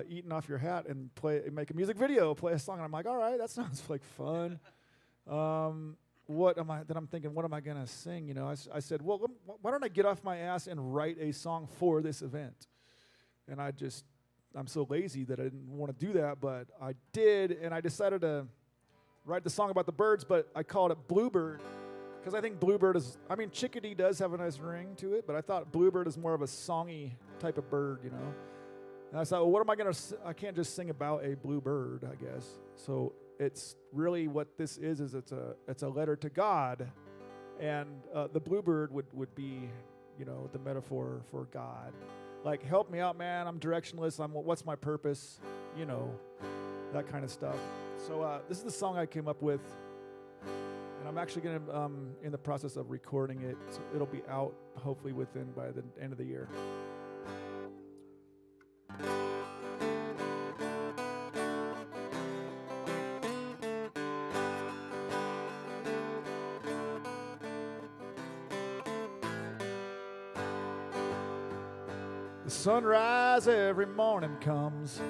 eating off your hat, and make a music video, play a song. And I'm like, all right, that sounds like fun. I'm thinking, what am I gonna sing? You know, I said, well, why don't I get off my ass and write a song for this event? And I'm so lazy that I didn't want to do that, but I did, and I decided to write the song about the birds, but I called it Bluebird, because I think Bluebird Chickadee does have a nice ring to it, but I thought Bluebird is more of a songy type of bird, you know. And I thought, well, what am I going to I can't just sing about a bluebird, I guess. So it's really what this is it's a letter to God, and the bluebird would be, you know, the metaphor for God. Like, help me out, man. I'm directionless. What's my purpose? You know, that kind of stuff. So this is the song I came up with, and I'm actually going to in the process of recording it. So it'll be out hopefully by the end of the year. Sunrise every morning comes,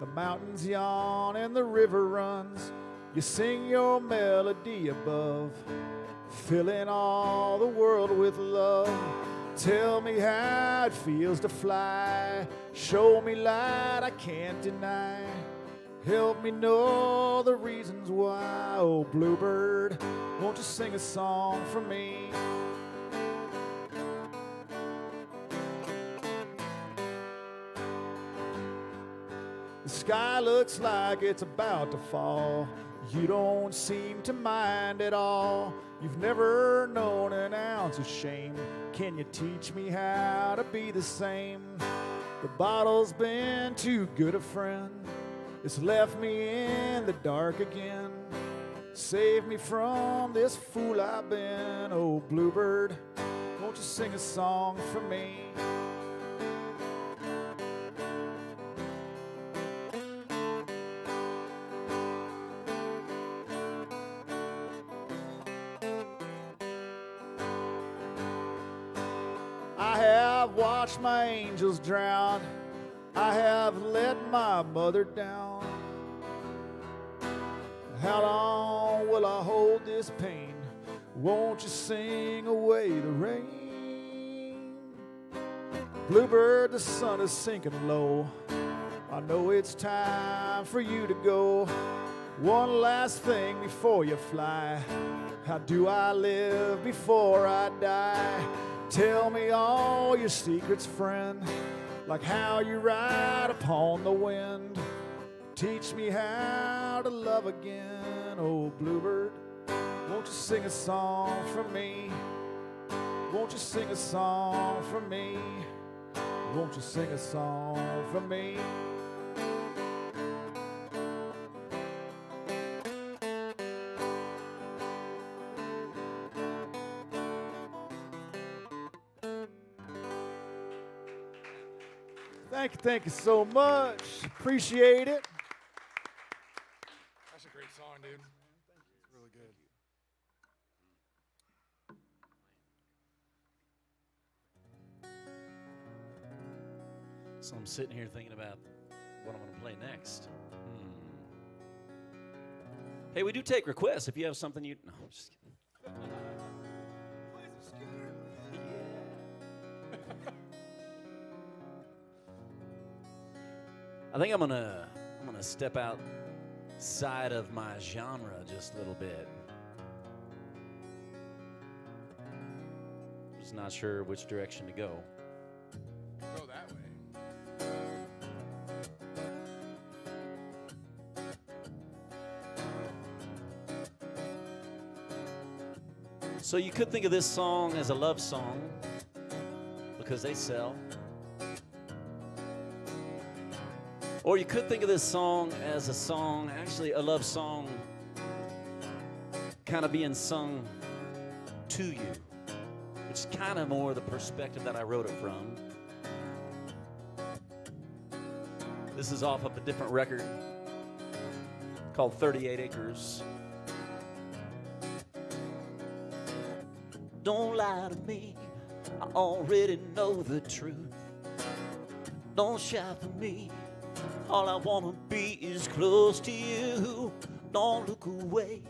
the mountains yawn and the river runs. You sing your melody above, filling all the world with love. Tell me how it feels to fly, show me light I can't deny. Help me know the reasons why. Oh, bluebird, won't you sing a song for me? The sky looks like it's about to fall. You don't seem to mind at all. You've never known an ounce of shame. Can you teach me how to be the same? The bottle's been too good a friend. It's left me in the dark again. Save me from this fool I've been. Oh, bluebird, won't you sing a song for me? I have watched my angels drown. I have let my mother down. How long will I hold this pain? Won't you sing away the rain? Bluebird, the sun is sinking low. I know it's time for you to go. One last thing before you fly. How do I live before I die? Tell me all your secrets, friend, like how you ride upon the wind. Teach me how to love again, oh bluebird. Won't you sing a song for me? Won't you sing a song for me? Won't you sing a song for me? Thank you so much. Appreciate it. That's a great song, dude. It's really good. So I'm sitting here thinking about what I'm going to play next. Hey, we do take requests. If you have something you... No, I'm just kidding. I think I'm gonna step outside of my genre just a little bit. Just not sure which direction to go. Go that way. So you could think of this song as a love song because they sell. Or you could think of this song as a song, actually a love song, kind of being sung to you, which is kind of more the perspective that I wrote it from. This is off of a different record called 38 Acres. Don't lie to me, I already know the truth. Don't shout for me, all I wanna be is close to you. Don't look away,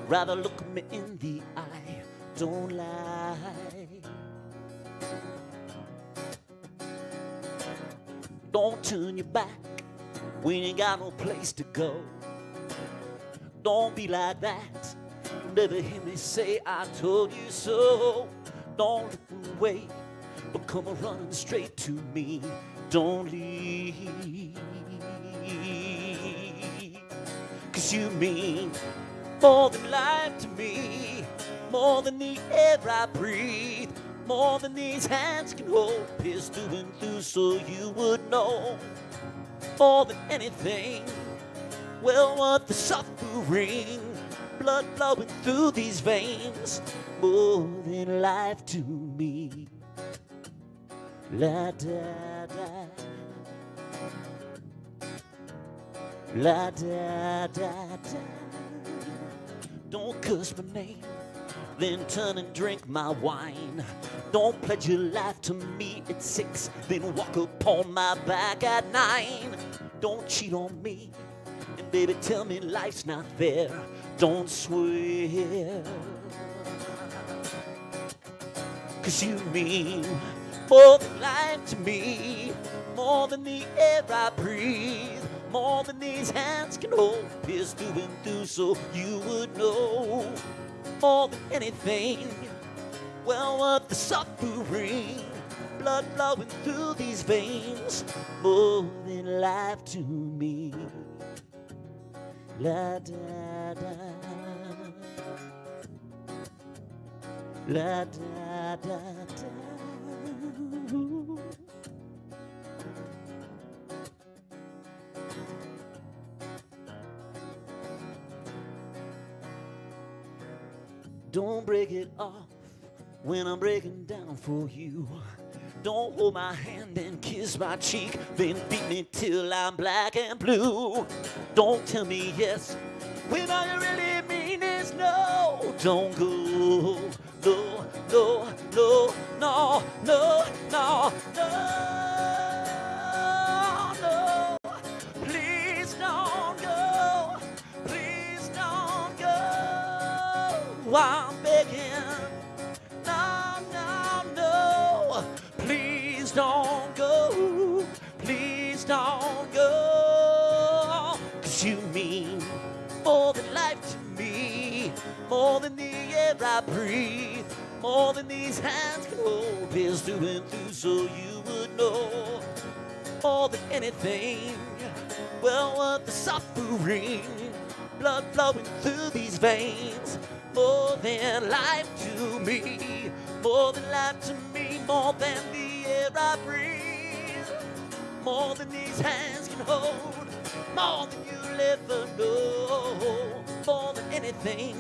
rather look me in the eye. Don't lie. Don't turn your back when you ain't got no place to go. Don't be like that. You never hear me say I told you so. Don't look away, but come running straight to me. Don't leave. 'Cause you mean more than life to me, more than the air I breathe, more than these hands can hold. Pierce through and through so you would know. More than anything, well worth the suffering, blood flowing through these veins. More than life to me. La da da, la da da da. Don't curse my name, then turn and drink my wine. Don't pledge your life to me at 6, then walk upon my back at 9. Don't cheat on me, and baby tell me life's not fair. Don't swear, 'cause you mean more than life to me, more than the air I breathe, more than these hands can hold. Pierce through and through so you would know. More than anything, well worth the suffering, blood flowing through these veins. More than life to me. La da da, la da da da. Don't break it off when I'm breaking down for you. Don't hold my hand and kiss my cheek, then beat me till I'm black and blue. Don't tell me yes when all you really mean is no. Don't go, no, no, no, no, no, no, no, no. Please don't go, please don't go. I'm begging, no, no, no. Please don't go, please don't go. 'Cause you mean more than the air I breathe, more than these hands can hold. Is doing through so you would know, more than anything. Well, what the suffering, blood flowing through these veins, more than life to me, more than life to me, more than the air I breathe, more than these hands can hold, more than you'll ever know, more than anything.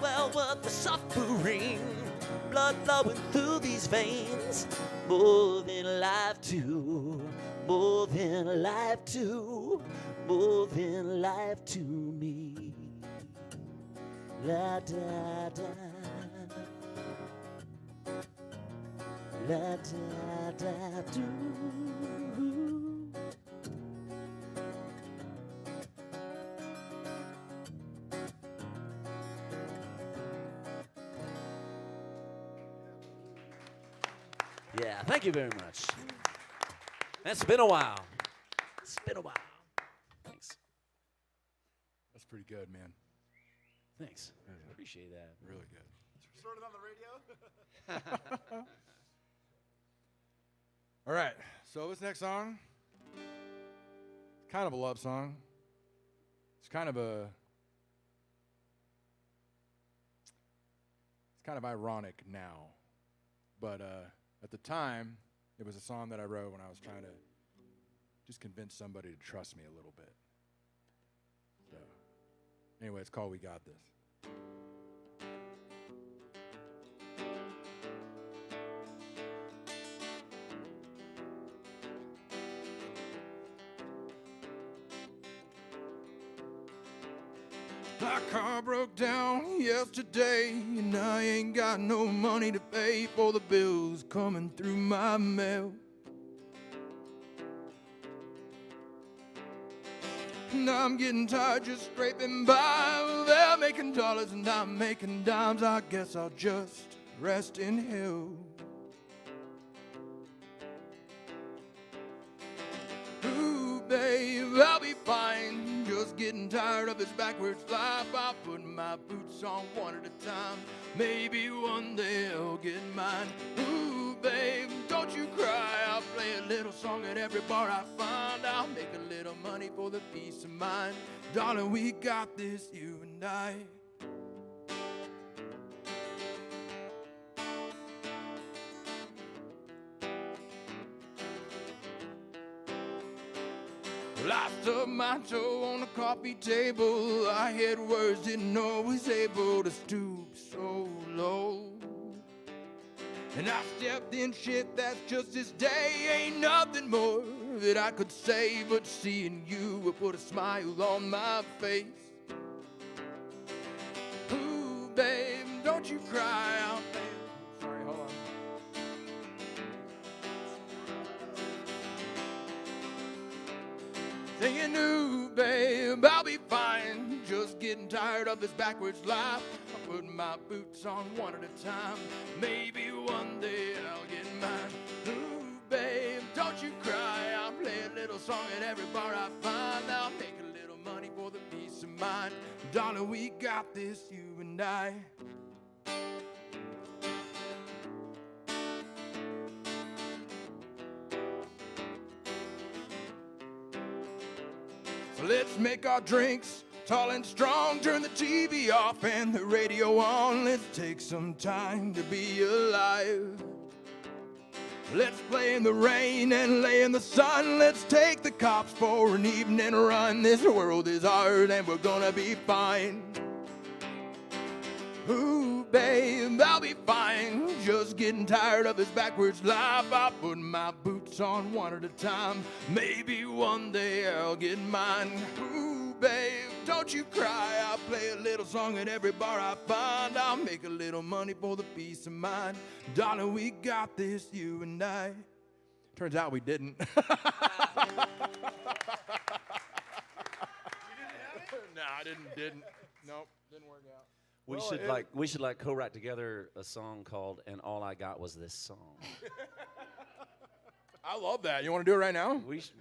Well, what the suffering, blood flowing through these veins, more than life to, more than life to, more than life to me. La da da, la da da do. Yeah, thank you very much. It's been a while. It's been a while. Thanks. That's pretty good, man. Thanks. Appreciate that. Really good. Started on the radio? All right, so this next song, kind of a love song. It's kind of ironic now, but at the time, it was a song that I wrote when I was trying to just convince somebody to trust me a little bit. So, anyway, it's called We Got This. My car broke down yesterday, and I ain't got no money to pay for the bills coming through my mail. And I'm getting tired just scraping by. They're making dollars and I'm making dimes. I guess I'll just rest in hell. Ooh, babe, I'll be fine. Just getting tired of this backwards life. I'm putting my boots on one at a time. Maybe one day I'll get mine. Ooh, babe, don't you cry. I'll play a little song at every bar I find. I'll make a little money for the peace of mind. Darling, we got this, you and I. Well, I stubbed my toe on the coffee table. I had words, didn't know I was able to stoop so low. And I stepped in shit that's just this day. Ain't nothing more that I could say, but seeing you would put a smile on my face. Ooh, babe, don't you cry out there. Sorry, hold on. Singing, ooh, babe, I'll be fine. Just getting tired of this backwards life. I'm putting my boots on one at a time. Maybe one day I'll get mine. Ooh, babe, don't you cry. I'll play a little song at every bar I find. I'll make a little money for the peace of mind. Darling, we got this, you and I. So let's make our drinks tall and strong. Turn the TV off and the radio on. Let's take some time to be alive. Let's play in the rain and lay in the sun. Let's take the cops for an evening run. This world is ours and we're gonna be fine. Ooh, babe, I'll be fine. Just getting tired of this backwards life. I'm putting my boots on one at a time. Maybe one day I'll get mine. Ooh, babe, don't you cry. I'll play a little song at every bar I find. I'll make a little money for the peace of mind. Darling, we got this, you and I. Turns out we didn't. No, I didn't. Nope, didn't work out. We should co-write together a song called "And All I Got Was This Song." I love that. You want to do it right now? We should.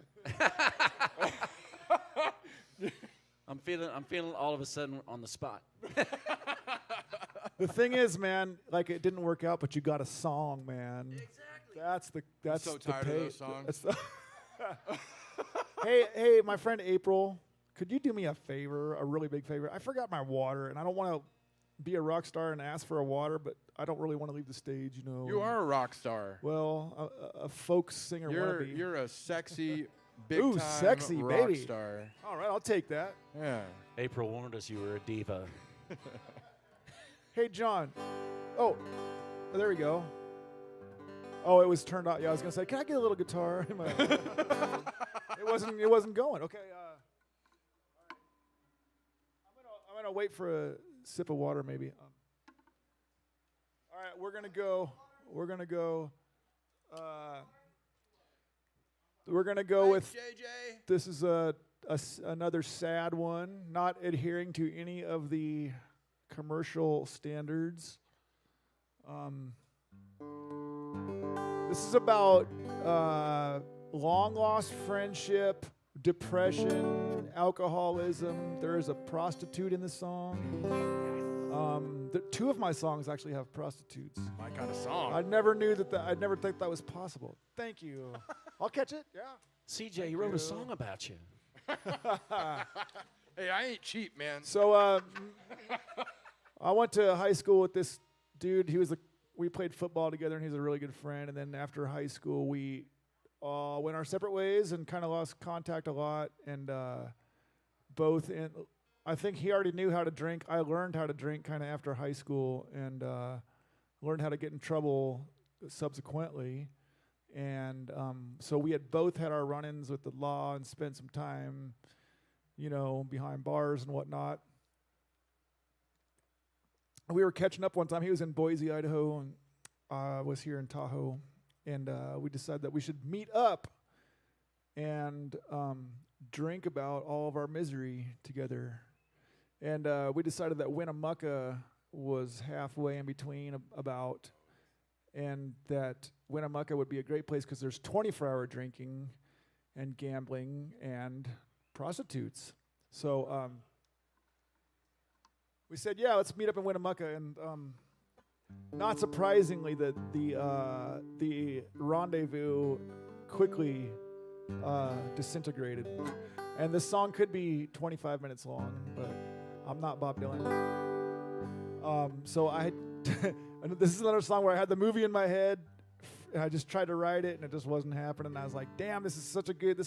I'm feeling all of a sudden on the spot. The thing is, man, like it didn't work out, but you got a song, man. Exactly. That's so the tired pay. of those songs. That's the hey, my friend April, could you do me a favor, a really big favor? I forgot my water, and I don't want to be a rock star and ask for a water, but I don't really want to leave the stage, you know. You are a rock star. Well, a folk singer wannabe. You're a sexy, big Ooh, time sexy, rock baby. star. All right, I'll take that. Yeah. April warned us you were a diva. Hey, John. Oh, there we go. Oh, it was turned out. Yeah, I was gonna say, can I get a little guitar? It wasn't going. Okay. I'm gonna wait for a sip of water, maybe. All right, we're gonna go. We're gonna go with. JJ. This is another sad one, not adhering to any of the commercial standards. This is about long lost friendship, depression, alcoholism. There is a prostitute in the song. Two of my songs actually have prostitutes. My kind of song. I never knew that. I never thought that was possible. Thank you. I'll catch it. Yeah. CJ, he wrote a song about you. Hey, I ain't cheap, man. So I went to high school with this dude. We played football together, and he's a really good friend. And then after high school, we went our separate ways and kind of lost contact a lot. And I think he already knew how to drink. I learned how to drink kind of after high school and learned how to get in trouble subsequently. And so we had both had our run-ins with the law and spent some time, behind bars and whatnot. We were catching up one time. He was in Boise, Idaho, and I was here in Tahoe. And we decided that we should meet up and drink about all of our misery together. And we decided that Winnemucca was halfway in between about, and that Winnemucca would be a great place because there's 24-hour drinking and gambling and prostitutes. So we said, yeah, let's meet up in Winnemucca. And not surprisingly, the rendezvous quickly disintegrated. And this song could be 25 minutes long, but I'm not Bob Dylan. So and this is another song where I had the movie in my head, and I just tried to write it, and it just wasn't happening. I was like, damn, this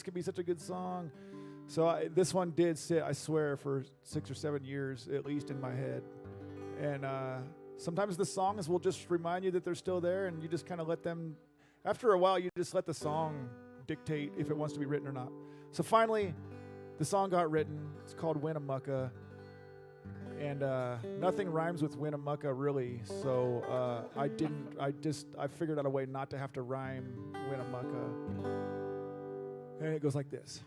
could be such a good song. So this one did sit, I swear, for 6 or 7 years, at least in my head. And sometimes the songs will just remind you that they're still there, and you just kind of let them, after a while, you just let the song dictate if it wants to be written or not. So finally, the song got written. It's called Winnemucca. And nothing rhymes with Winnemucca, really. So I figured out a way not to have to rhyme Winnemucca. And it goes like this.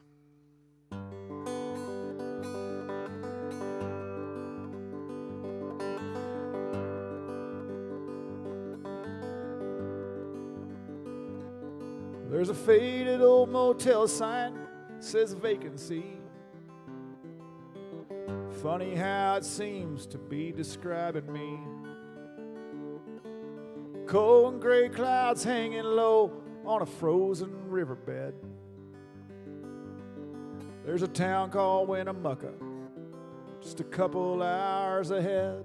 There's a faded old motel sign, says vacancy. Funny how it seems to be describing me. Cold and gray clouds hanging low on a frozen riverbed. There's a town called Winnemucca, just a couple hours ahead.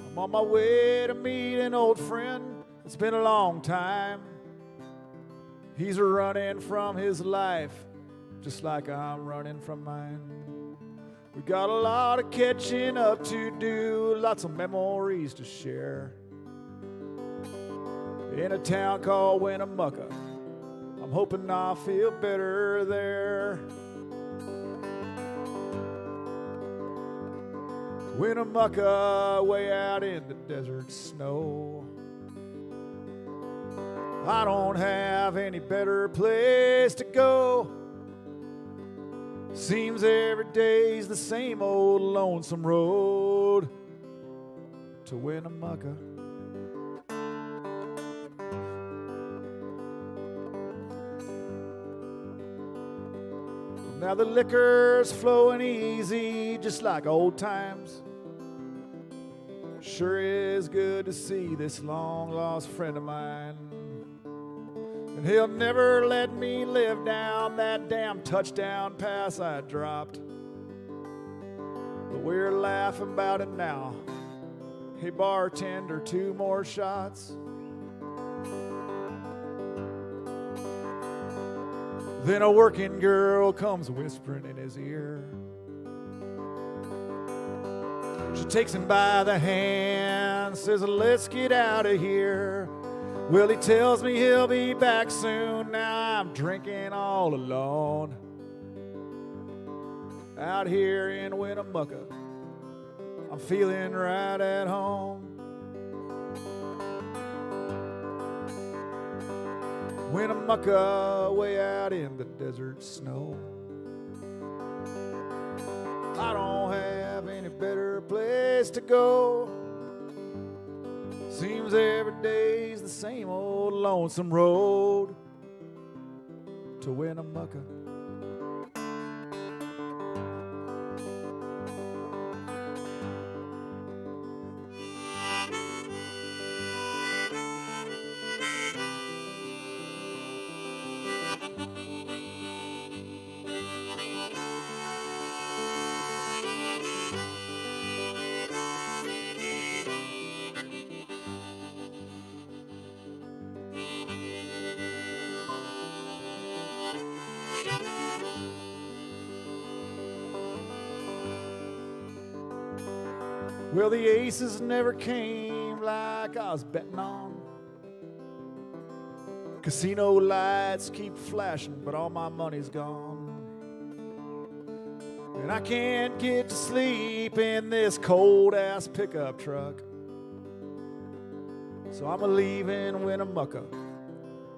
I'm on my way to meet an old friend. It's been a long time. He's running from his life, just like I'm running from mine. We got a lot of catching up to do, lots of memories to share. In a town called Winnemucca, I'm hoping I'll feel better there. Winnemucca, way out in the desert snow. I don't have any better place to go. Seems every day's the same old lonesome road to Winnemucca. Now the liquor's flowing easy, just like old times. Sure is good to see this long-lost friend of mine. And he'll never let me live down that damn touchdown pass I dropped. But we're laughing about it now. Hey, bartender, 2 more shots. Then a working girl comes whispering in his ear. She takes him by the hand, says, let's get out of here. Well, he tells me he'll be back soon. Now I'm drinking all alone. Out here in Winnemucca, I'm feeling right at home. Winnemucca, way out in the desert snow. I don't have any better place to go. Seems every day's the same old lonesome road to Winnemucca. Well, the aces never came like I was betting on. Casino lights keep flashing, but all my money's gone. And I can't get to sleep in this cold-ass pickup truck. So I'm a-leaving Winnemucca.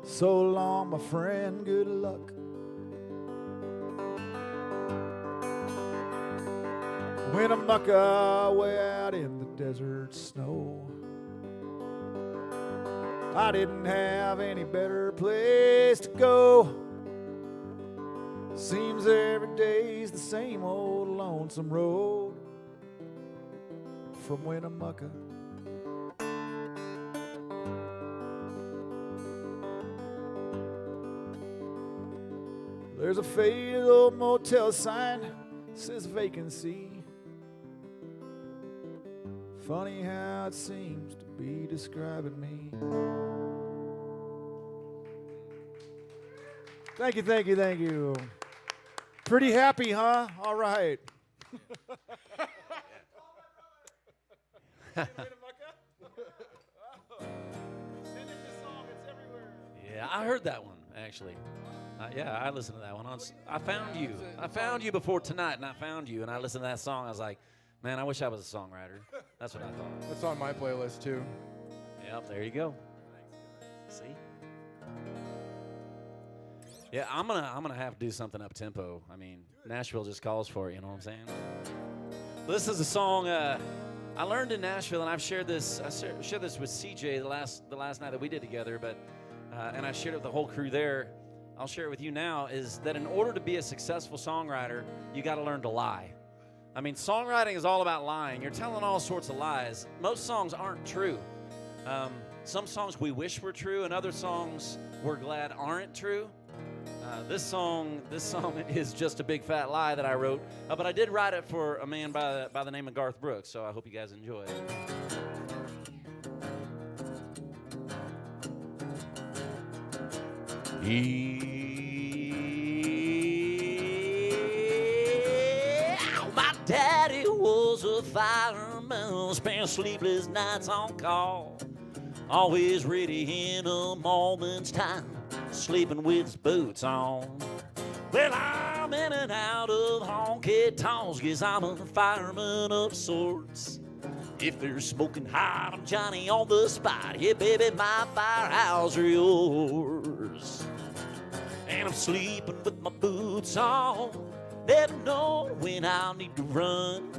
So long, my friend, good luck. Winnemucca, way out in the desert snow. I didn't have any better place to go. Seems every day's the same old lonesome road from Winnemucca. There's a faded old motel sign, says vacancy. Funny how it seems to be describing me. Thank you, thank you, thank you. Pretty happy, huh? All right. Yeah, I heard that one, actually. Yeah, I listened to that one. I found you. I found you before tonight, and I found you, and I listened to that song. I was like, man, I wish I was a songwriter. That's what I thought. That's on my playlist, too. Yep, there you go. See? Yeah, I'm gonna have to do something up tempo. I mean, Nashville just calls for it. You know what I'm saying? This is a song I learned in Nashville, and I've shared this. I shared this with CJ the last night that we did together. But and I shared it with the whole crew there. I'll share it with you now. Is that in order to be a successful songwriter, you got to learn to lie. I mean, songwriting is all about lying. You're telling all sorts of lies. Most songs aren't true. Some songs we wish were true, and other songs we're glad aren't true. This song is just a big fat lie that I wrote, but I did write it for a man by the name of Garth Brooks, so I hope you guys enjoy it. My daddy was a fireman, spent sleepless nights on call, always ready in a moment's time, sleeping with his boots on. Well, I'm in and out of honky-tonks, guess I'm a fireman of sorts. If they're smoking hot, I'm Johnny on the spot. Yeah, baby, my firehouse are yours. And I'm sleeping with my boots on, never know when I'll need to run.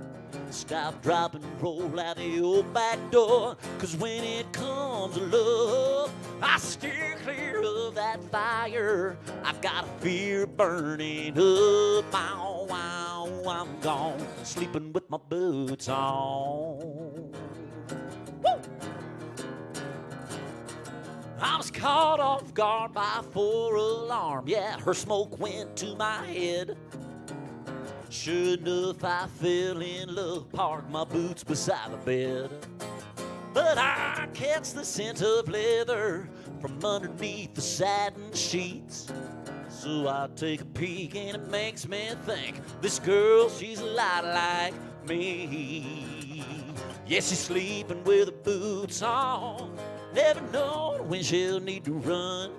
Stop, drop, and roll out the old back door. 'Cause when it comes to love, I steer clear of that fire. I've got a fear burning up. Ow, ow, I'm gone, sleeping with my boots on. Woo! I was caught off guard by a 4-alarm. Yeah, her smoke went to my head. Sure enough, I fell in love, parked my boots beside the bed. But I catch the scent of leather from underneath the satin sheets. So I take a peek and it makes me think, this girl, she's a lot like me. Yeah, she's sleeping with her boots on, never knowing when she'll need to run.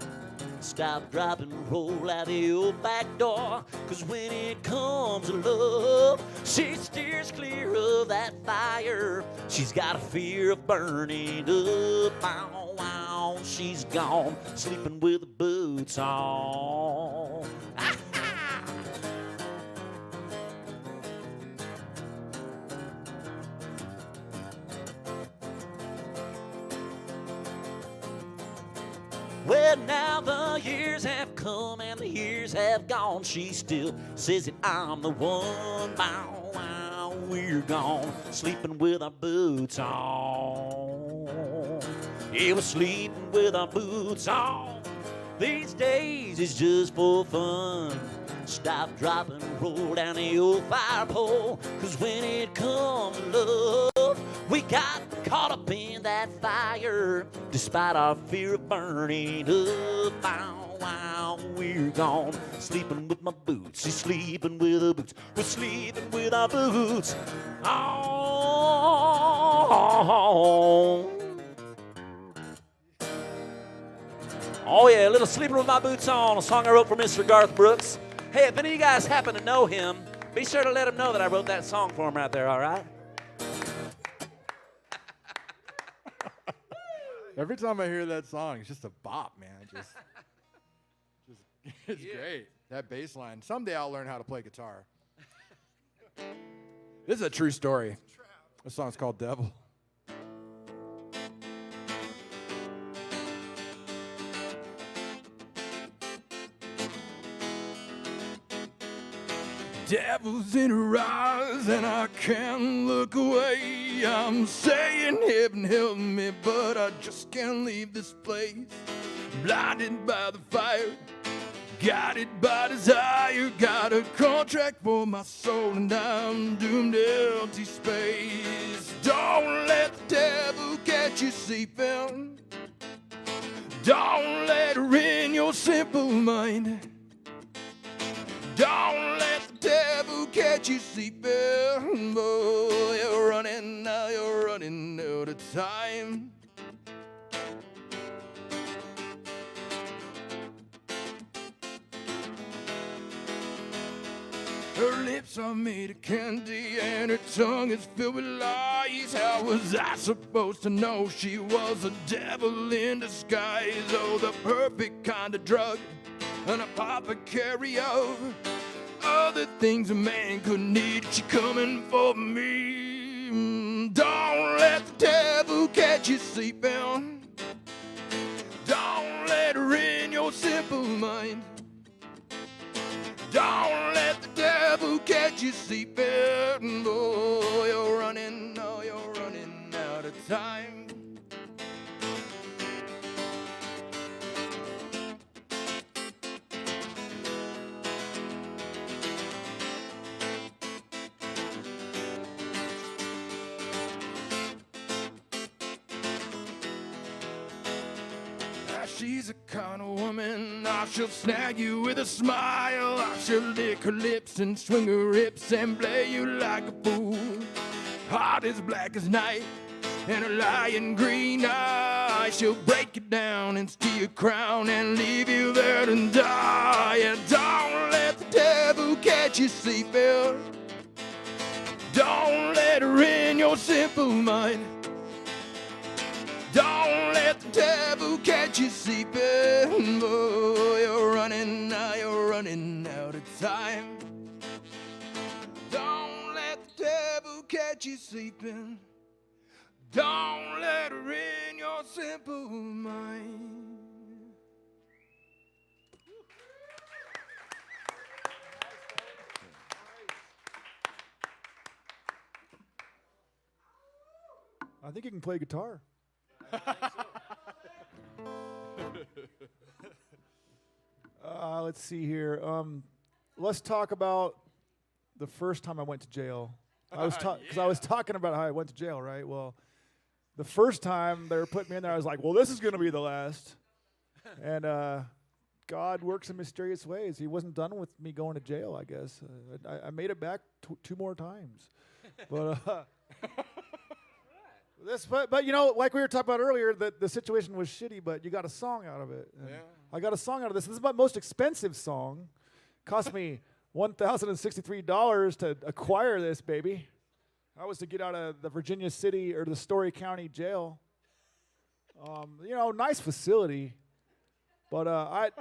Stop, drop, and roll out the old back door. 'Cause when it comes to love, she steers clear of that fire. She's got a fear of burning up. Ow, ow, she's gone, sleeping with the boots on. Well, now the years have come and the years have gone. She still says that I'm the one. Bow, wow, we're gone, sleeping with our boots on. Yeah, we're sleeping with our boots on. These days it's just for fun. Stop, drop, and roll down the old fire pole. 'Cause when it comes to love, we got caught up in that fire. Despite our fear of burning up, wow, wow, we're gone, sleeping with my boots. She's sleeping with her boots. We're sleeping with our boots on. Oh yeah, a little Sleeping With My Boots On, a song I wrote for Mr. Garth Brooks. Hey, if any of you guys happen to know him, be sure to let him know that I wrote that song for him right there, all right? Every time I hear that song, it's just a bop, man. It's great. That bass line. Someday I'll learn how to play guitar. This is a true story. This song's called Devil. Devil's in her eyes and I can't look away. I'm saying heaven help me, but I just can't leave this place. Blinded by the fire, guided by desire. Got a contract for my soul and I'm doomed to empty space. Don't let the devil catch you sleeping. Don't let her in your simple mind. Don't let the devil catch you sleeping. Oh, you're running now, you're running out of time. Her lips are made of candy and her tongue is filled with lies. How was I supposed to know she was a devil in disguise? Oh, the perfect kind of drug, an apothecary of other things a man could need. She coming for me. Don't let the devil catch you sleeping. Don't let her in your simple mind. Don't let the devil catch you sleeping. Oh, you're running out of time. She's a kind of woman, I shall snag you with a smile. I shall lick her lips and swing her hips and play you like a fool. Heart as black as night and a lion green eye. She'll break you down and steal your crown and leave you there to die. And don't let the devil catch you sleeping. Don't let her in your simple mind. Don't let the devil catch you sleeping. Oh, you're running out of time. Don't let the devil catch that you're sleeping. Don't let her in your simple mind. I think you can play guitar. Let's see here. Let's talk about the first time I went to jail. I was because I was talking about how I went to jail, right? Well, the first time they were putting me in there, I was like, well, this is going to be the last. And God works in mysterious ways. He wasn't done with me going to jail, I guess. I made it back 2 more times. But but you know, like we were talking about earlier, that the situation was shitty, but you got a song out of it. And I got a song out of this. This is my most expensive song. Cost me $1,063 to acquire this baby. I was to get out of the Virginia City or the Story County Jail. You know, nice facility. But I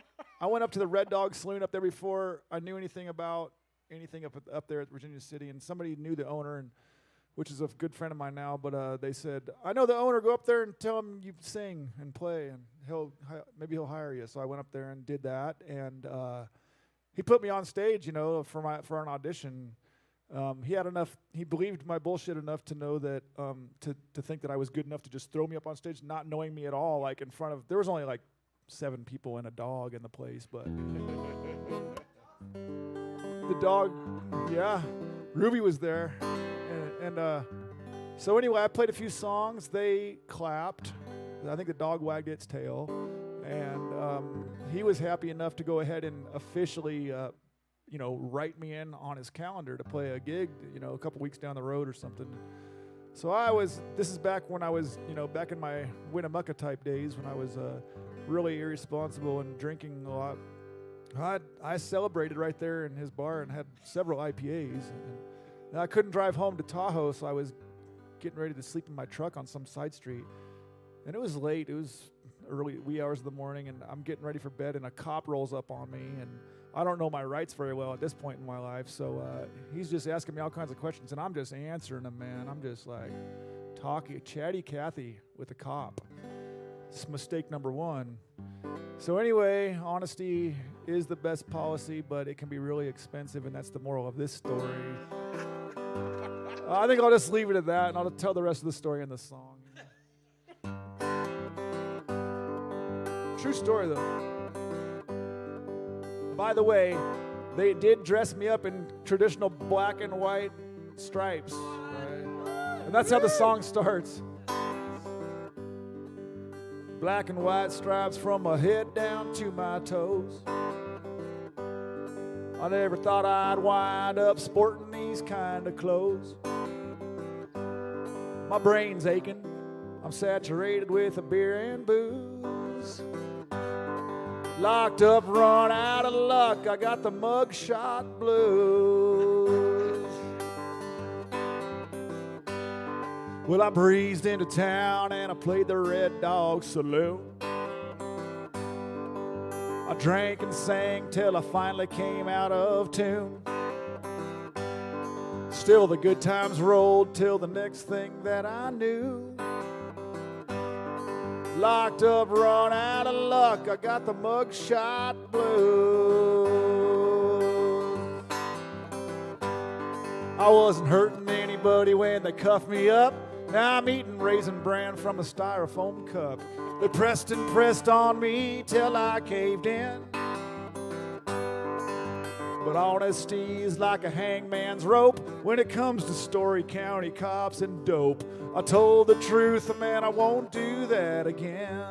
went up to the Red Dog Saloon up there before I knew anything about anything up there at Virginia City, and somebody knew the owner, and which is a good friend of mine now. But they said, I know the owner. Go up there and tell him you sing and play, and maybe he'll hire you. So I went up there and did that, and he put me on stage, you know, for an audition. He believed my bullshit enough to know that to think that I was good enough to just throw me up on stage, not knowing me at all, like in front of. There was only like 7 people and a dog in the place, but the dog, yeah, Ruby was there, and so anyway, I played a few songs. They clapped. I think the dog wagged its tail, and he was happy enough to go ahead and officially, you know, write me in on his calendar to play a gig, you know, a couple weeks down the road or something. So this is back when I was, you know, back in my Winnemucca type days when I was really irresponsible and drinking a lot. I celebrated right there in his bar and had several IPAs. And I couldn't drive home to Tahoe, so I was getting ready to sleep in my truck on some side street. And it was late. It was early, wee hours of the morning, and I'm getting ready for bed, and a cop rolls up on me, and I don't know my rights very well at this point in my life, so he's just asking me all kinds of questions, and I'm just answering them, man. I'm just like chatty Cathy with a cop. It's mistake number 1. So anyway, honesty is the best policy, but it can be really expensive, and that's the moral of this story. I think I'll just leave it at that, and I'll tell the rest of the story in the song. True story, though. By the way, they did dress me up in traditional black and white stripes. Right? And that's how the song starts. Black and white stripes from my head down to my toes. I never thought I'd wind up sporting these kind of clothes. My brain's aching. I'm saturated with a beer and booze. Locked up, run out of luck. I got the mugshot blues. Well, I breezed into town and I played the Red Dog Saloon. I drank and sang till I finally came out of tune. Still the good times rolled till the next thing that I knew. Locked up, run out of luck. I got the mugshot blues. I wasn't hurting anybody when they cuffed me up. Now I'm eating Raisin Bran from a styrofoam cup. They pressed and pressed on me till I caved in. But honesty is like a hangman's rope when it comes to Story County cops and dope. I told the truth, man, I won't do that again.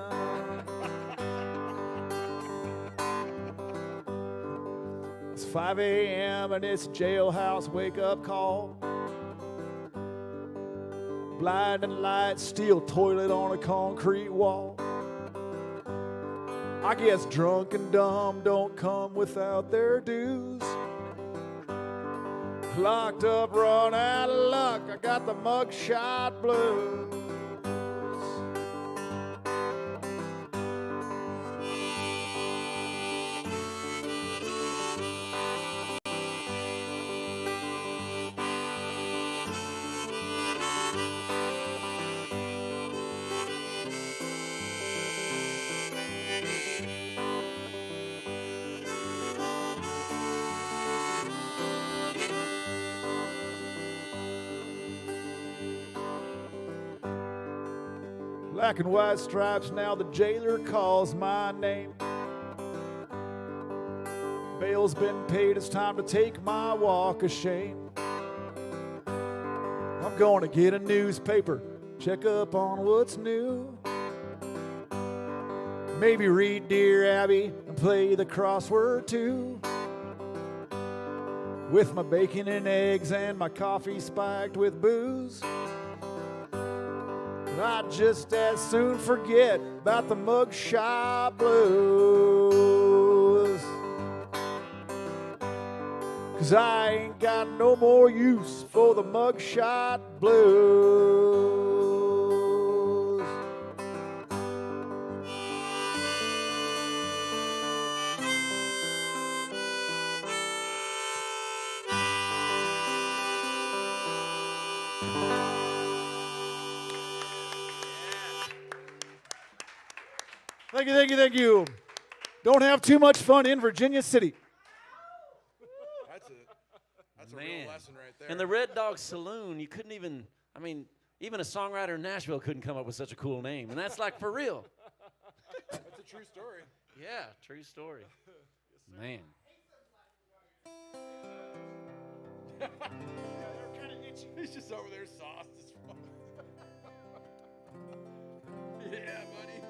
It's 5 a.m. and it's a jailhouse wake-up call. Blinding light, steel toilet on a concrete wall. I guess drunk and dumb don't come without their dues. Locked up, run out of luck. I got the mugshot blues. Black and white stripes, now the jailer calls my name. Bail's been paid, it's time to take my walk of shame. I'm going to get a newspaper, check up on what's new. Maybe read Dear Abby and play the crossword too. With my bacon and eggs and my coffee spiked with booze. But I'd just as soon forget about the mugshot blues. 'Cause I ain't got no more use for the mugshot blues. Thank you, thank you, thank you. Don't have too much fun in Virginia City. That's a Man. real lesson right there. And the Red Dog Saloon, you couldn't even, I mean, even a songwriter in Nashville couldn't come up with such a cool name. And that's like for real. That's a true story. Yeah, true story. Man. Yeah, they're kind of itchy. He's just over there sauced as fuck. Yeah, buddy.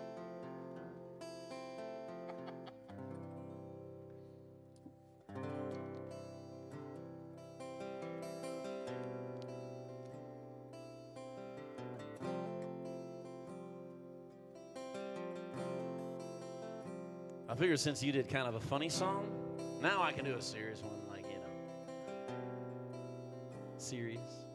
I figure since you did kind of a funny song, now I can do a serious one, like, you know, serious.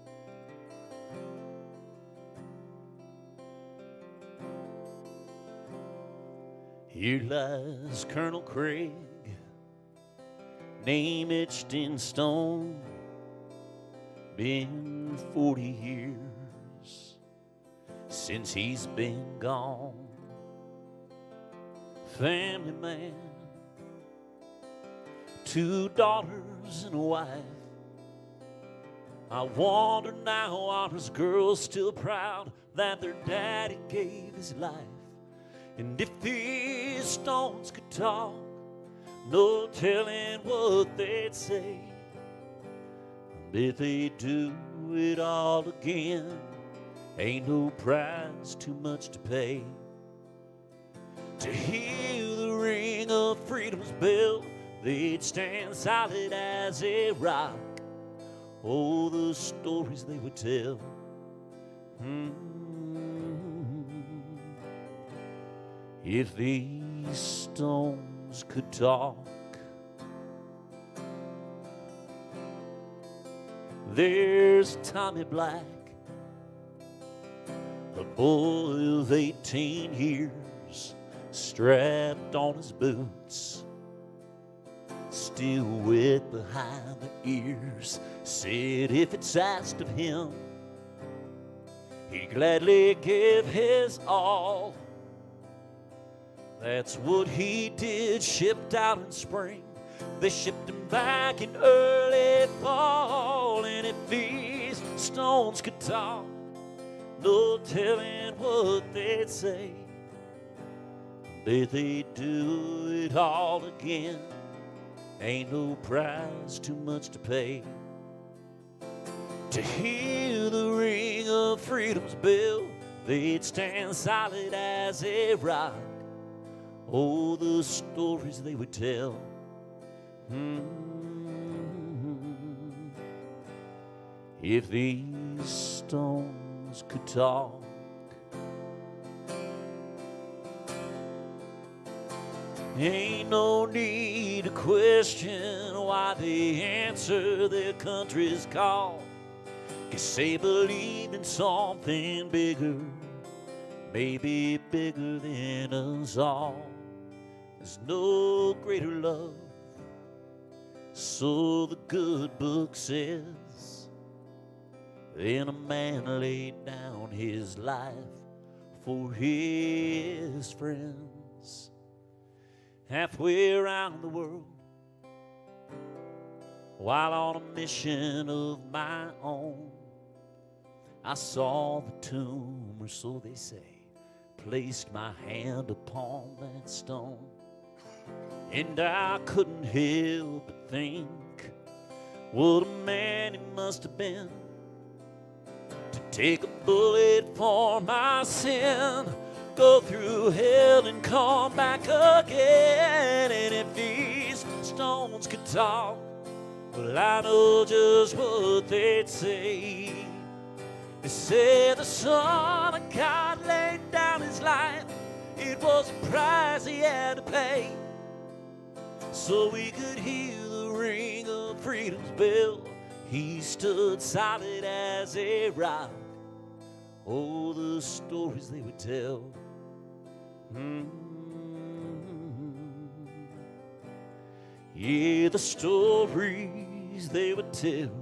Here lies Colonel Craig, name etched in stone, been 40 years since he's been gone. Family man, 2 daughters and a wife. I wonder now, are his girls still proud that their daddy gave his life? And if these stones could talk, no telling what they'd say. I bet they'd do it all again. Ain't no price too much to pay. To hear the ring of freedom's bell, they'd stand solid as a rock. Oh, the stories they would tell. If these stones could talk. There's Tommy Black, a boy of 18 years, strapped on his boots, still wet behind the ears. Said if it's asked of him, he'd gladly give his all. That's what he did, shipped out in spring. They shipped him back in early fall. And if these stones could talk, no telling what they'd say. Bet they'd do it all again. Ain't no price too much to pay. To hear the ring of freedom's bell, they'd stand solid as a rock. Oh, the stories they would tell. If these stones could talk. Ain't no need to question why they answer their country's call. 'Cause they believe in something bigger, maybe bigger than us all. There's no greater love, so the good book says, than a man laid down his life for his friends. Halfway around the world, while on a mission of my own, I saw the tomb, or so they say, placed my hand upon that stone, and I couldn't help but think what a man he must have been to take a bullet for my sin, go through hell and come back again. And if these stones could talk, well, I know just what they'd say. They say the Son of God laid down his life. It was a price he had to pay, so we could hear the ring of freedom's bell. He stood solid as a rock. Oh, the stories they would tell. Yeah, the stories they would tell.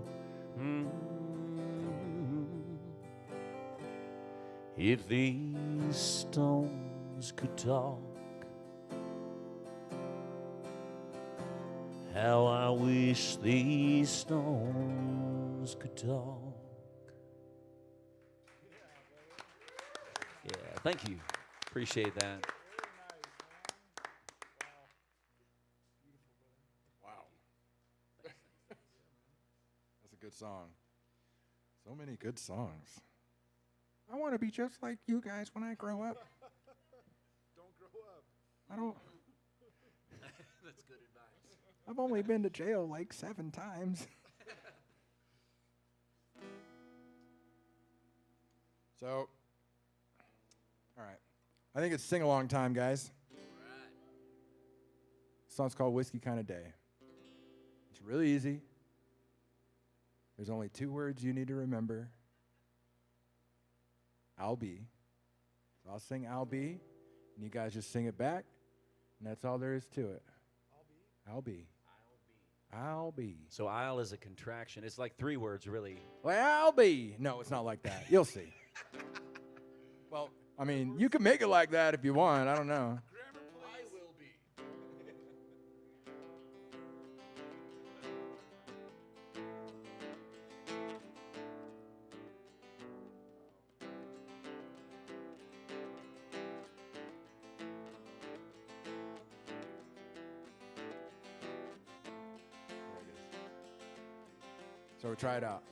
If these stones could talk, how I wish these stones could talk. Yeah, thank you. Appreciate that. Wow. That's a good song. So many good songs. I want to be just like you guys when I grow up. Don't grow up. I don't. That's good advice. I've only been to jail like 7 times. So, all right. I think it's sing-along time, guys. All right. The song's called Whiskey Kind of Day. It's really easy. There's only 2 words you need to remember. I'll be. So I'll sing I'll be, and you guys just sing it back, and that's all there is to it. I'll be. I'll be. So I'll is a contraction. It's like 3 words, really. Well, I'll be. No, it's not like that. You'll see. Well, I mean, you can make it like that if you want. I don't know. I will be. So try it out.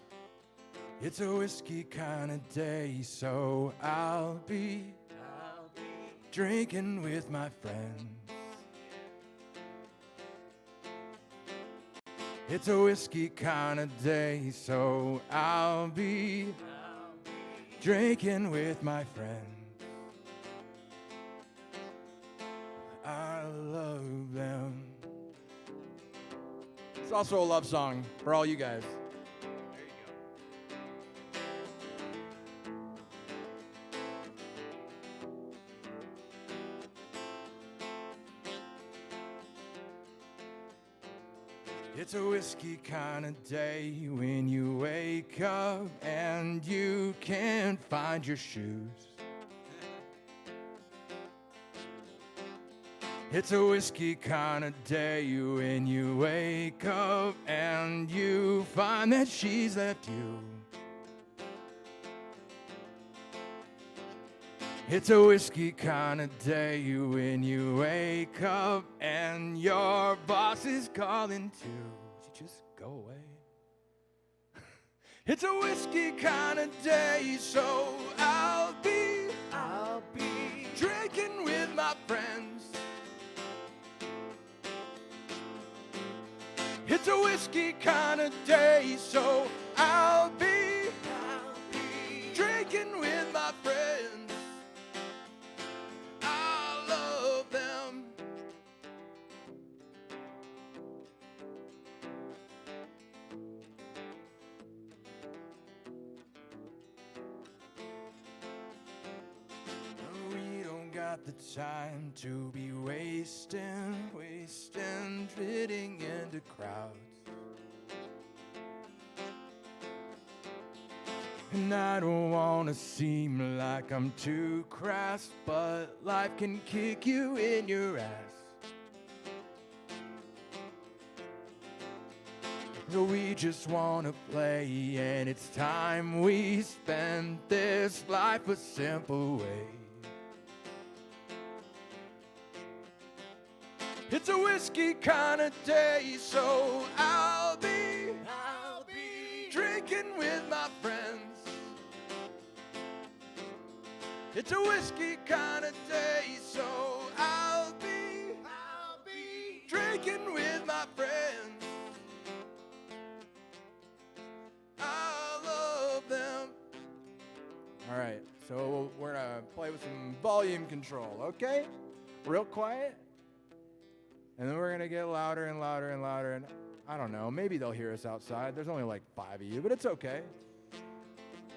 It's a whiskey kind of day, so I'll be drinking with my friends. It's a whiskey kind of day, so I'll be drinking with my friends. I love them. It's also a love song for all you guys. It's a whiskey kind of day when you wake up and you can't find your shoes. It's a whiskey kind of day when you wake up and you find that she's left you. It's a whiskey kind of day when you wake up and your boss is calling too. You just go away. It's a whiskey kind of day, so I'll be drinking with my friends. It's a whiskey kind of day, so I'll be drinking with my friends. I love them. We don't got the time to be wasting, fitting into crowds. And I don't want to seem like I'm too crass, but life can kick you in your ass. So we just want to play, and it's time we spend this life a simple way. It's a whiskey kind of day, so I'll be drinking with my friends. It's a whiskey kind of day, so I'll be drinking with my friends. I love them. All right, so we're gonna play with some volume control, okay? Real quiet. And then we're gonna get louder and louder and louder, and I don't know, maybe they'll hear us outside. There's only like 5 of you, but it's okay.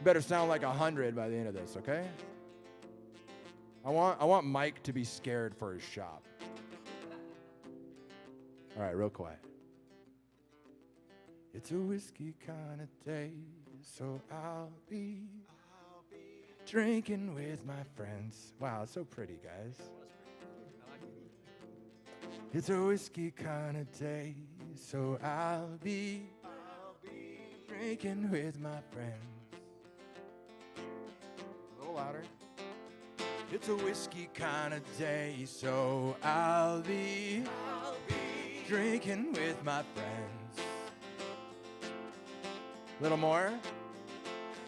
Better sound like 100 by the end of this, okay? I want Mike to be scared for his shop. All right, real quiet. It's a whiskey kind of day, so I'll be drinking with my friends. Wow, it's so pretty, guys. It's a whiskey kind of day, so I'll be drinking with my friends. A little louder. It's a whiskey kind of day, so I'll be drinking with my friends. A little more.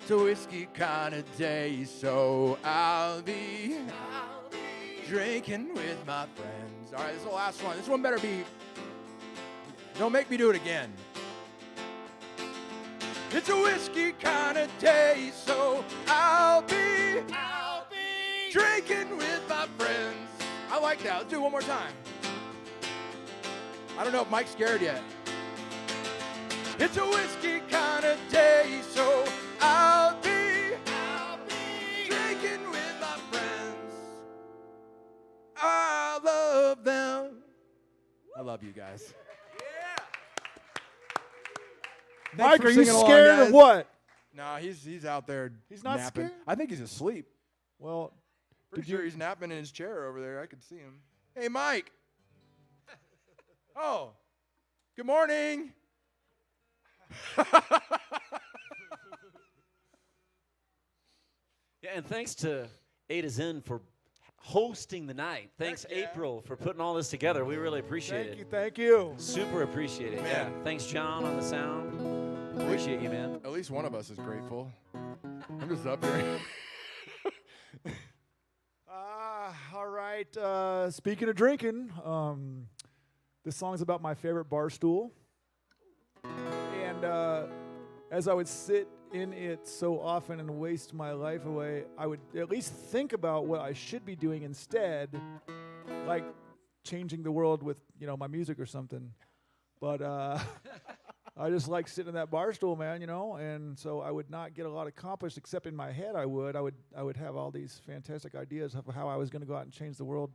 It's a whiskey kind of day, so I'll be drinking with my friends. All right, this is the last one. This one better be, don't make me do it again. It's a whiskey kind of day, so I'll be drinking with my friends. I like that. Let's do it one more time. I don't know if Mike's scared yet. It's a whiskey kind of day, so I'll be drinking with my friends. I love them. I love you guys. Mike, are you singing along, scared guys. or what? No, he's out there. He's not napping. scared? I think he's asleep. Well, Pretty sure he's napping in his chair over there. I could see him. Hey, Mike. Oh, good morning. Yeah, and thanks to A to Zen for hosting the night. Thanks, Heck yeah. April, for putting all this together. We really appreciate it. Thank you. Super appreciate it. Man. Yeah. Thanks, John, on the sound. Appreciate you, man. At least one of us is grateful. I'm just up here. All right. Speaking of drinking, this song's about my favorite bar stool. And as I would sit in it so often and waste my life away, I would at least think about what I should be doing instead, like changing the world with, my music or something. But I just like sitting in that bar stool, man, and so I would not get a lot accomplished, except in my head I would have all these fantastic ideas of how I was going to go out and change the world,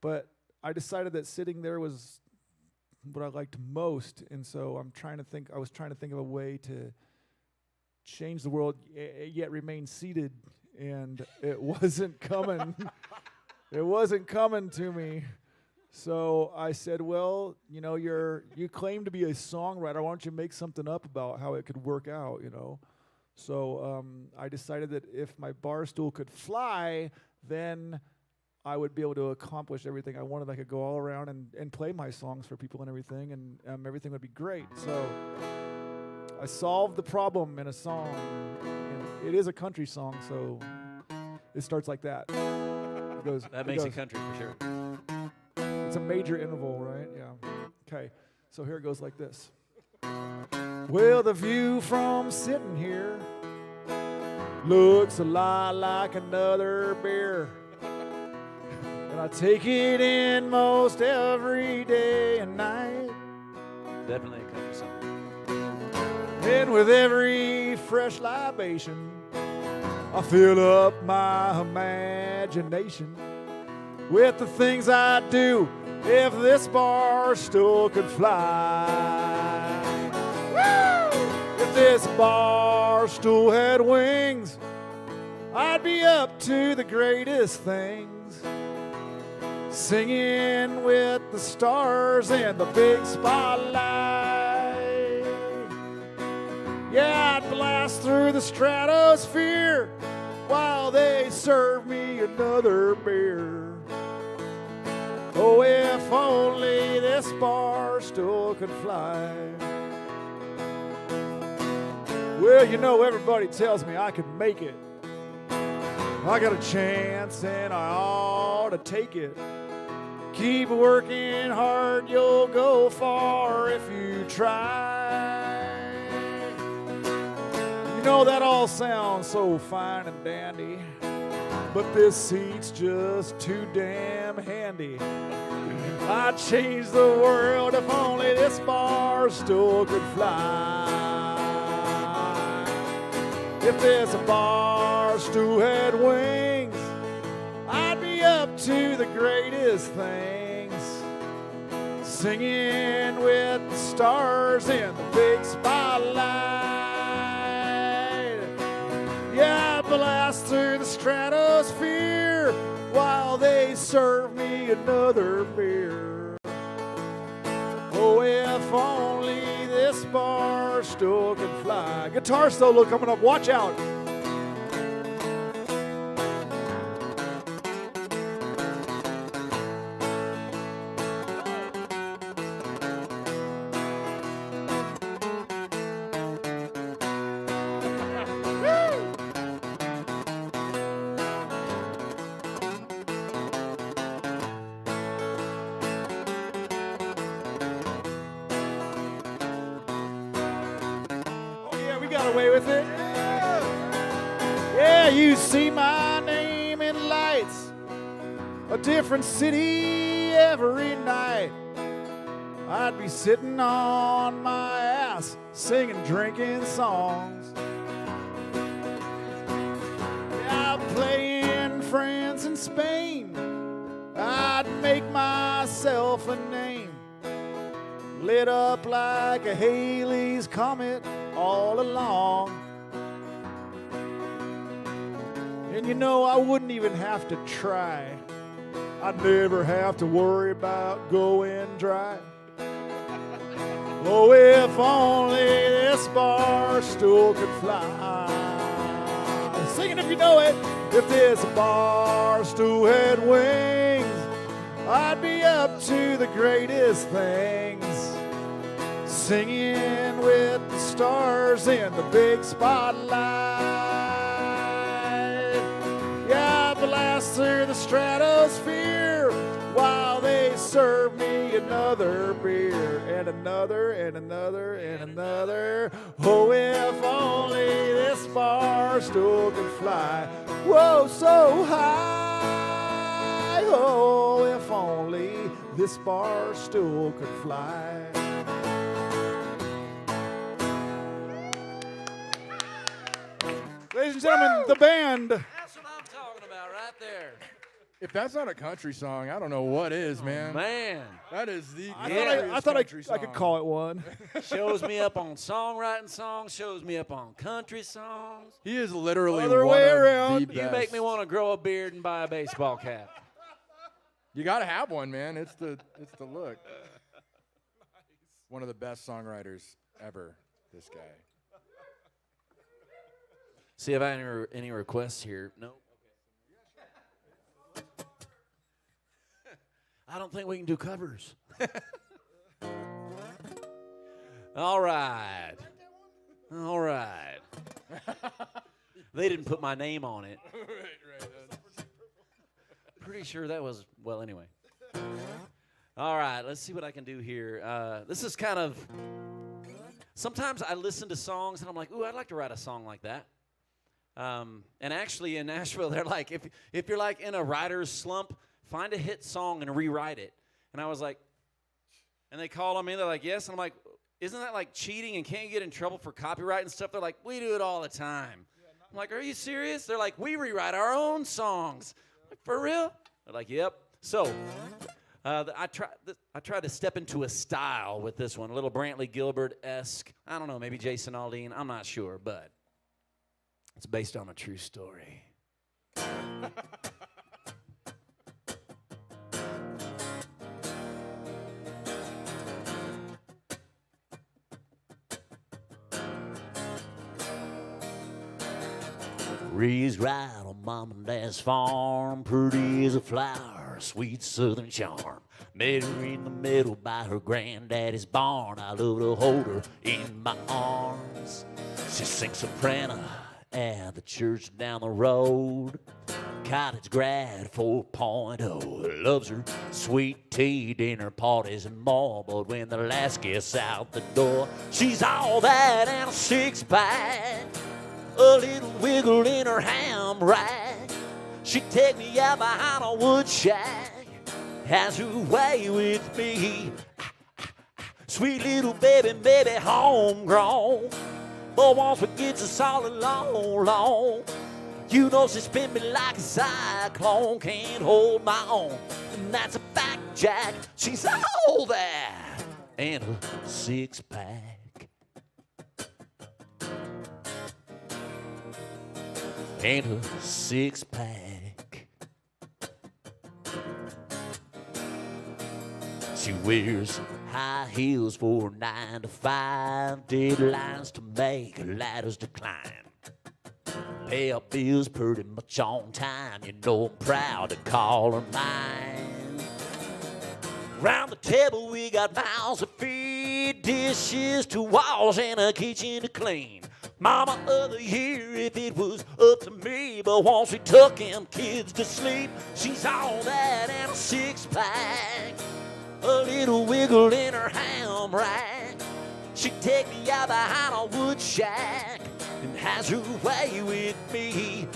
but I decided that sitting there was what I liked most, and so I was trying to think of a way to change the world yet remain seated, and it wasn't coming. It wasn't coming to me. So I said, well, you claim to be a songwriter. Why don't you make something up about how it could work out, So I decided that if my bar stool could fly, then I would be able to accomplish everything I wanted. I could go all around and play my songs for people and everything, and everything would be great. So I solved the problem in a song. And it is a country song, so it starts like that. It goes. That makes it country for sure. It's a major interval, right? Yeah. Okay. So here it goes like this. Well, the view from sitting here looks a lot like another beer. And I take it in most every day and night. Definitely a country song. And with every fresh libation, I fill up my imagination with the things I'd do if this bar stool could fly. Woo! If this bar stool had wings, I'd be up to the greatest things, singing with the stars in the big spotlight. Yeah, I'd blast through the stratosphere while they serve me another beer. Oh, if only this bar stool could fly. Well, you know, everybody tells me I could make it. I got a chance and I ought to take it. Keep working hard, you'll go far if you try. You know, that all sounds so fine and dandy, but this seat's just too damn handy. I'd change the world if only this bar stool could fly. If this bar stool had wings, I'd be up to the greatest things, singing with the stars in the big spotlight. Yeah, I blast through the stratosphere while they serve me another beer. Oh, if only this bar stool could fly. Guitar solo coming up, watch out. Got away with it. Yeah, you see my name in lights, a different city every night. I'd be sitting on my ass, singing, drinking songs. Yeah, playing France in Spain. I'd make myself a name, lit up like a Halley's Comet all along. And you know, I wouldn't even have to try. I'd never have to worry about going dry. Oh, if only this bar stool could fly. Sing it if you know it. If this bar stool had wings, I'd be up to the greatest things, singing with the stars in the big spotlight. Yeah, I blast through the stratosphere while they serve me another beer and another and another and another. Oh, if only this bar stool could fly. Whoa, so high. Oh, if only this bar stool could fly. Ladies and gentlemen, the band. That's what I'm talking about right there. If that's not a country song, I don't know what is, man. Man. That is the I thought I could call it one. Shows me up on songwriting songs, shows me up on country songs. He is literally Other one way of around. the You best. make me want to grow a beard and buy a baseball cap. You got to have one, man. It's the look. One of the best songwriters ever, this guy. See if I have any requests here. No. I don't think we can do covers. All right. All right. They didn't put my name on it. Pretty sure that was, well, anyway. All right, let's see what I can do here. This is kind of, sometimes I listen to songs and I'm like, ooh, I'd like to write a song like that. And actually in Nashville, they're like, if you're like in a writer's slump, find a hit song and rewrite it. And I was like, and they called on me, they're like, yes. And I'm like, isn't that like cheating and can't you get in trouble for copyright and stuff? They're like, we do it all the time. I'm like, are you serious? They're like, we rewrite our own songs. I'm like, for real? They're like, yep. So I tried to step into a style with this one, a little Brantley Gilbert-esque. I don't know, maybe Jason Aldean. I'm not sure, but it's based on a true story. Raised right on Mom and Dad's farm, pretty as a flower, sweet southern charm. Met her in the middle by her granddaddy's barn. I love to hold her in my arms. She sings soprano at the church down the road. College grad 4.0, loves her sweet tea, dinner parties and more. But when the last gets out the door, she's all that and a six-pack, a little wiggle in her ham rack. She'd take me out behind a wood shack, has her way with me. Sweet little baby, baby, homegrown. But once we get to solid long, you know she spin me like a cyclone. Can't hold my own, and that's a fact, Jack. She's all that and a six-pack. And a six-pack. She wears high heels for 9 to 5, deadlines to make, ladders to climb. Pay her bills pretty much on time. You know I'm proud to call her mine. Round the table we got mouths to feed, dishes to wash, and a kitchen to clean. Mama of the year if it was up to me, but once we took them kids to sleep, she's all that and a six-pack, a little wiggle in her ham rack. She'd take me out behind a wood shack and has her way with me.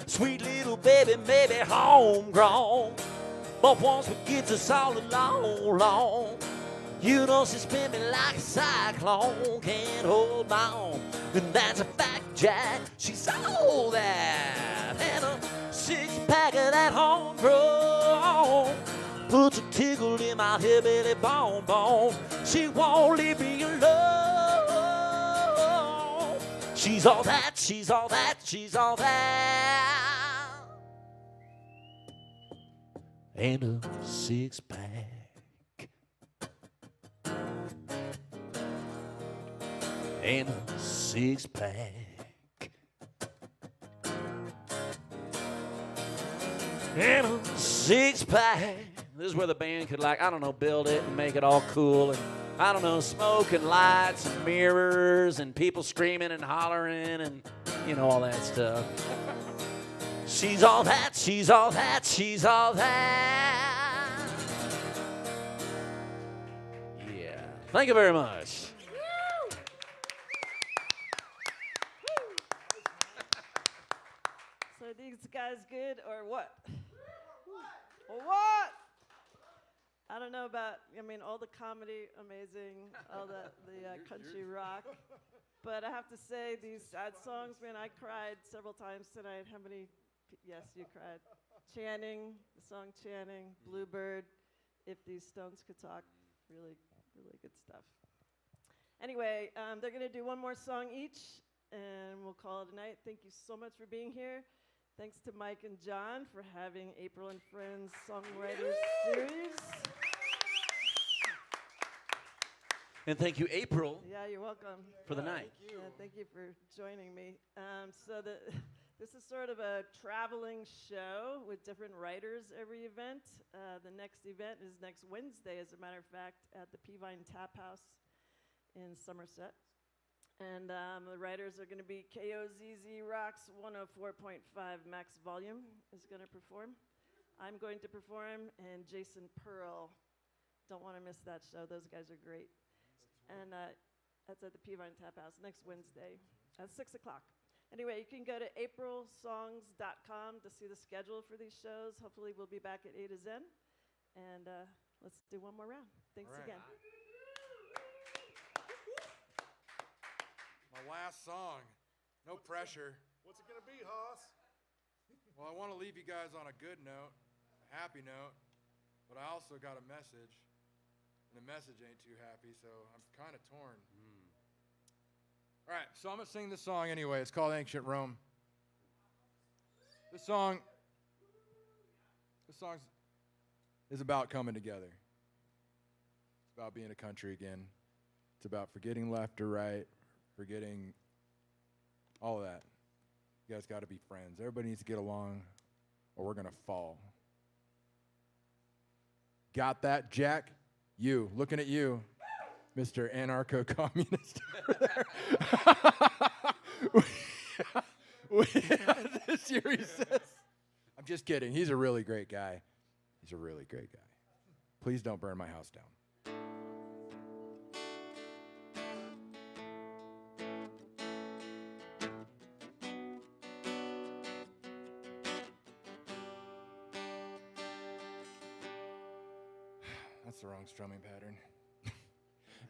Sweet little baby, maybe homegrown. But once we get to solid long, you know she spin me like a cyclone. Can't hold my own, and that's a fact, Jack. She's all that and a six-pack of that homegrown. Puts a tickle in my hillbilly bone. She won't leave me alone. She's all that, she's all that, she's all that. And a six-pack. And a six-pack. And a six-pack. This is where the band could, like, I don't know, build it and make it all cool. And, I don't know, smoke and lights and mirrors and people screaming and hollering and, you know, all that stuff. She's all that, she's all that, she's all that. Yeah. Thank you very much. So are these guys good or what? Or what? I don't know about, I mean, all the comedy, amazing, all the country rock. But I have to say, these sad songs, man, I cried several times tonight. How many? Yes, you cried. Channing, the song Channing, Bluebird, If These Stones Could Talk. Really, really good stuff. Anyway, they're going to do one more song each, and we'll call it a night. Thank you so much for being here. Thanks to Mike and John for having April and Friends Songwriters Series. And thank you, April. Yeah, you're welcome. For the night. Thank you. Thank you for joining me. This is sort of a traveling show with different writers every event. The next event is next Wednesday, as a matter of fact, at the Peavine Tap House in Somerset. And the writers are going to be KOZZ Rocks 104.5 Max Volume is going to perform. I'm going to perform, and Jason Pearl. Don't want to miss that show. Those guys are great. And that's at the Peavine Tap House next Wednesday at 6 o'clock. Anyway, you can go to aprilsongs.com to see the schedule for these shows. Hopefully we'll be back at A to Zen. And let's do one more round. Thanks again. My last song. No pressure. What's it gonna be, Hoss? Well, I want to leave you guys on a good note, a happy note, but I also got a message. And the message ain't too happy, so I'm kind of torn. All right, so I'm going to sing this song anyway. It's called Ancient Rome. This song is about coming together. It's about being a country again. It's about forgetting left or right, forgetting all of that. You guys got to be friends. Everybody needs to get along, or we're going to fall. Got that, Jack? You, looking at you, Mr. Anarcho-Communist over there. This year he says. I'm just kidding. He's a really great guy. He's a really great guy. Please don't burn my house down. That's the wrong strumming pattern.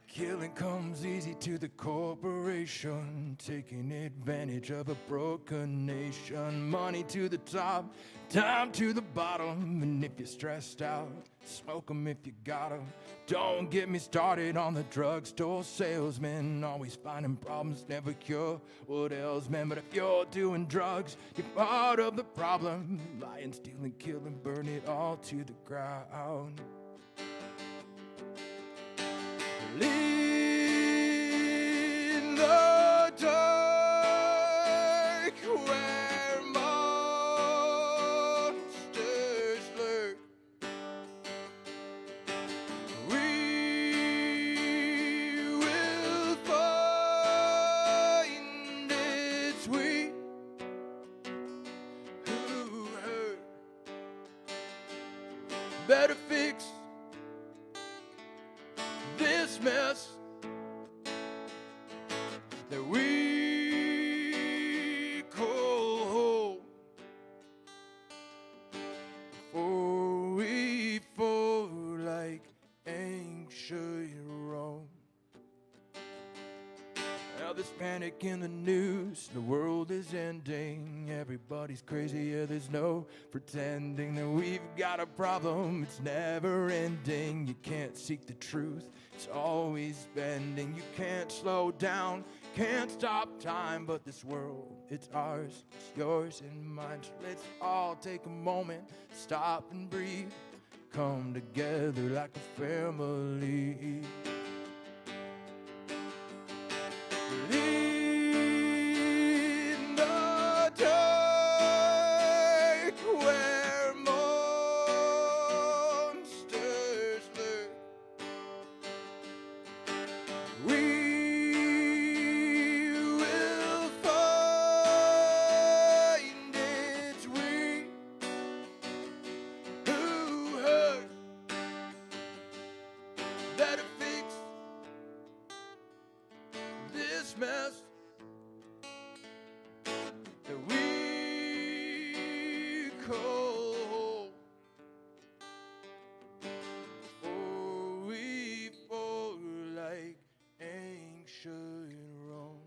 Killing comes easy to the corporation, taking advantage of a broken nation. Money to the top, time to the bottom. And if you're stressed out, smoke 'em if you got 'em. Don't get me started on the drugstore salesman, always finding problems, never cure what ails men. But if you're doing drugs, you're part of the problem. Lying, stealing, killing, burn it all to the ground. In the dark where monsters lurk, we will find it's we who hurt. Better fix this mess that we call home before we fall like anxious Rome. Now there's panic in the news, the world is ending. Everybody's crazy, yeah, there's no pretending that we've got a problem. It's never ending. You can't seek the truth, it's always bending. You can't slow down, can't stop time. But this world, it's ours, it's yours and mine. So let's all take a moment, stop and breathe, come together like a family. In the dark where monsters lurk, we will find it's we who hurt. Better fix this mess that we call home before we fall like ancient Rome.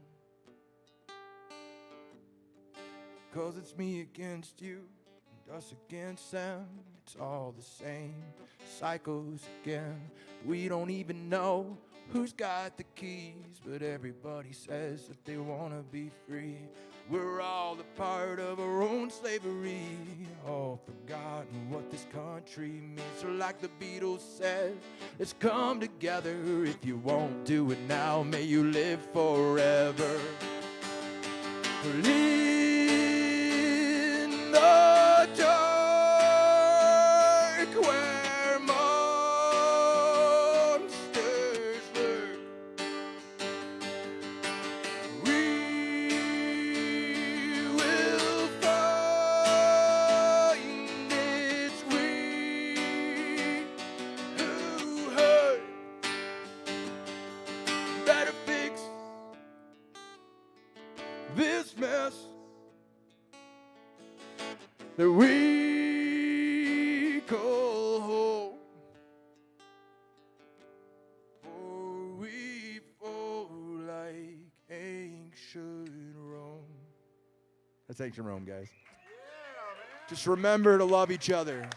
'Cause it's me against you and us against them. It's all the same cycles again. We don't even know who's got the keys, but everybody says that they want to be free. We're all a part of our own slavery, all forgotten what this country means. So like the Beatles said, let's come together. If you won't do it now, may you live forever. In the dark where monsters lurk, we will find it's we who hurt. Better fix this mess that we call home, for we fall like ancient Rome. That's ancient Rome, guys. Just remember to love each other.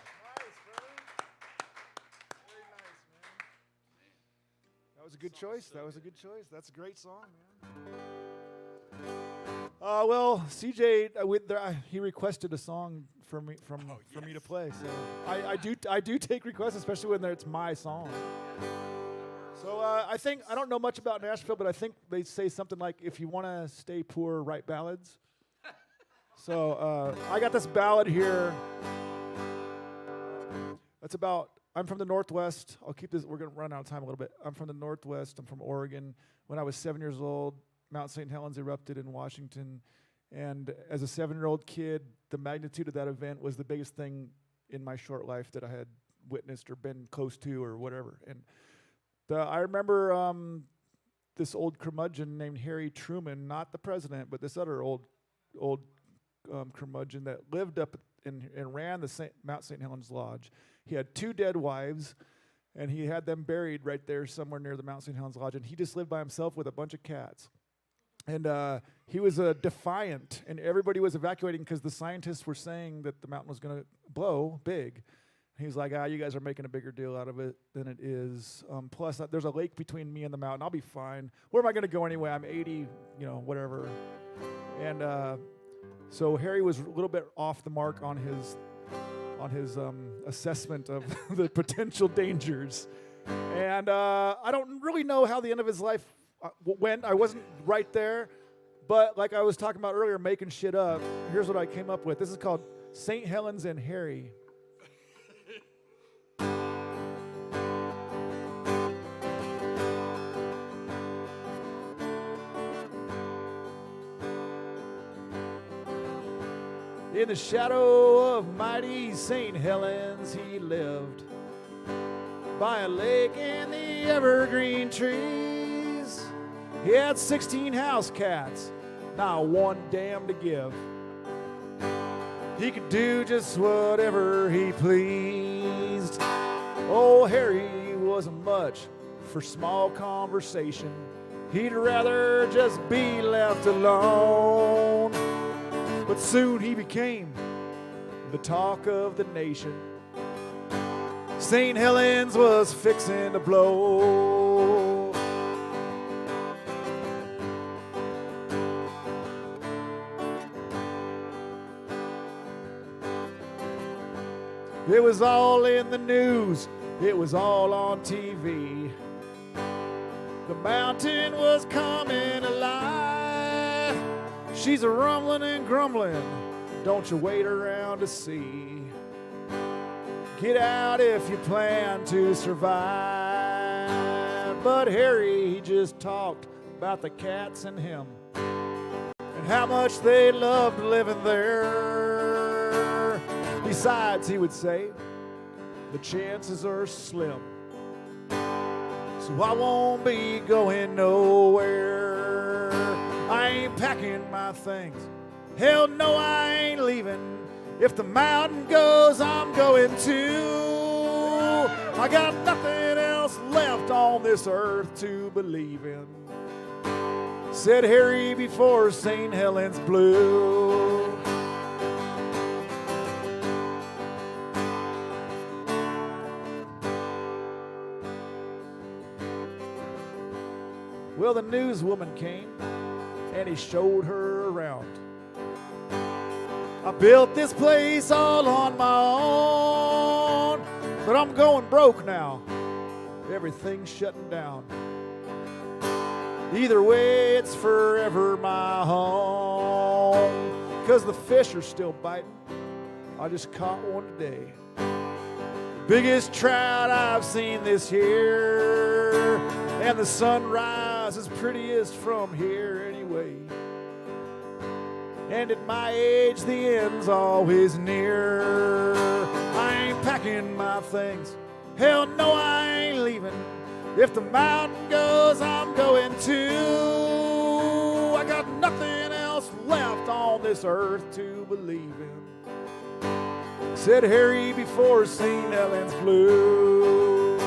That was a good choice. That was a good choice. That's a great song, man. Well, CJ, he requested a song for me for me to play. So I do take requests, especially when it's my song. So I don't know much about Nashville, but I think they say something like, "If you want to stay poor, write ballads." So I got this ballad here. It's about I'm from the Northwest. I'll keep this. We're going to run out of time a little bit. I'm from the Northwest. I'm from Oregon. When I was 7 years old, Mount St. Helens erupted in Washington. And as a 7-year-old kid, the magnitude of that event was the biggest thing in my short life that I had witnessed or been close to or whatever. And I remember this old curmudgeon named Harry Truman, not the president, but this other old curmudgeon that lived up and ran the Mount St. Helens Lodge. He had 2 dead wives, and he had them buried right there somewhere near the Mount St. Helens Lodge, and he just lived by himself with a bunch of cats. And he was defiant, and everybody was evacuating because the scientists were saying that the mountain was going to blow big. He was like, you guys are making a bigger deal out of it than it is. Plus, there's a lake between me and the mountain. I'll be fine. Where am I going to go anyway? I'm 80, whatever. And so Harry was a little bit off the mark on his assessment of the potential dangers. And I don't really know how the end of his life went. I wasn't right there. But like I was talking about earlier, making shit up, here's what I came up with. This is called St. Helens and Harry. In the shadow of mighty St. Helens he lived, by a lake and the evergreen trees. He had 16 house cats, not one damn to give. He could do just whatever he pleased. Oh, Harry wasn't much for small conversation. He'd rather just be left alone. But soon he became the talk of the nation. St. Helens was fixing to blow. It was all in the news. It was all on TV. The mountain was coming alive. She's a rumbling and grumbling. Don't you wait around to see. Get out if you plan to survive. But Harry, he just talked about the cats and him, and how much they loved living there. Besides, he would say, the chances are slim, so I won't be going nowhere. I ain't packing my things. Hell no, I ain't leaving. If the mountain goes, I'm going too. I got nothing else left on this earth to believe in, said Harry before St. Helens blew. Well, the newswoman came, and he showed her around. I built this place all on my own, but I'm going broke now. Everything's shutting down. Either way, it's forever my home, 'cause the fish are still biting. I just caught one today. Biggest trout I've seen this year, and the sunrise is prettiest from here anyway. And at my age, the end's always near. I ain't packing my things. Hell no, I ain't leaving. If the mountain goes, I'm going too. I got nothing else left on this earth to believe in, said Harry before St. Helens blew.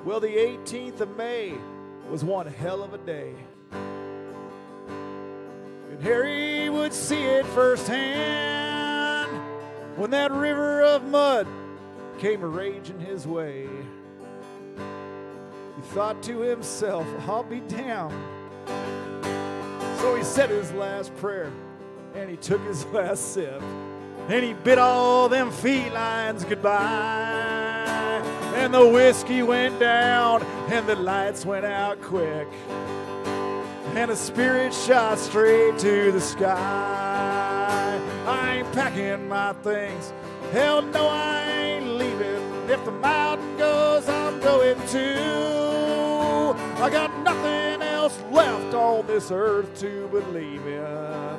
Well, the 18th of May was one hell of a day, and Harry would see it firsthand when that river of mud came a-raging his way. He thought to himself, I'll be damned. So he said his last prayer, and he took his last sip, and he bid all them felines goodbye. And the whiskey went down, and the lights went out quick, and the spirit shot straight to the sky. I ain't packing my things, hell no, I ain't leaving. If the mountain goes, I'm going too. I got nothing else left on this earth to believe in,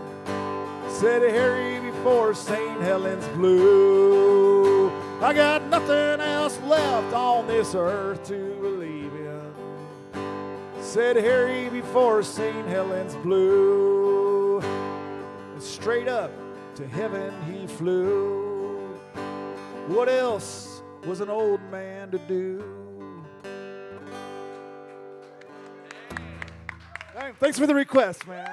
said Harry before St. Helens blew. I got nothing else left on this earth to believe in, said Harry before St. Helens blew. And straight up to heaven he flew. What else was an old man to do? Thanks for the request, man.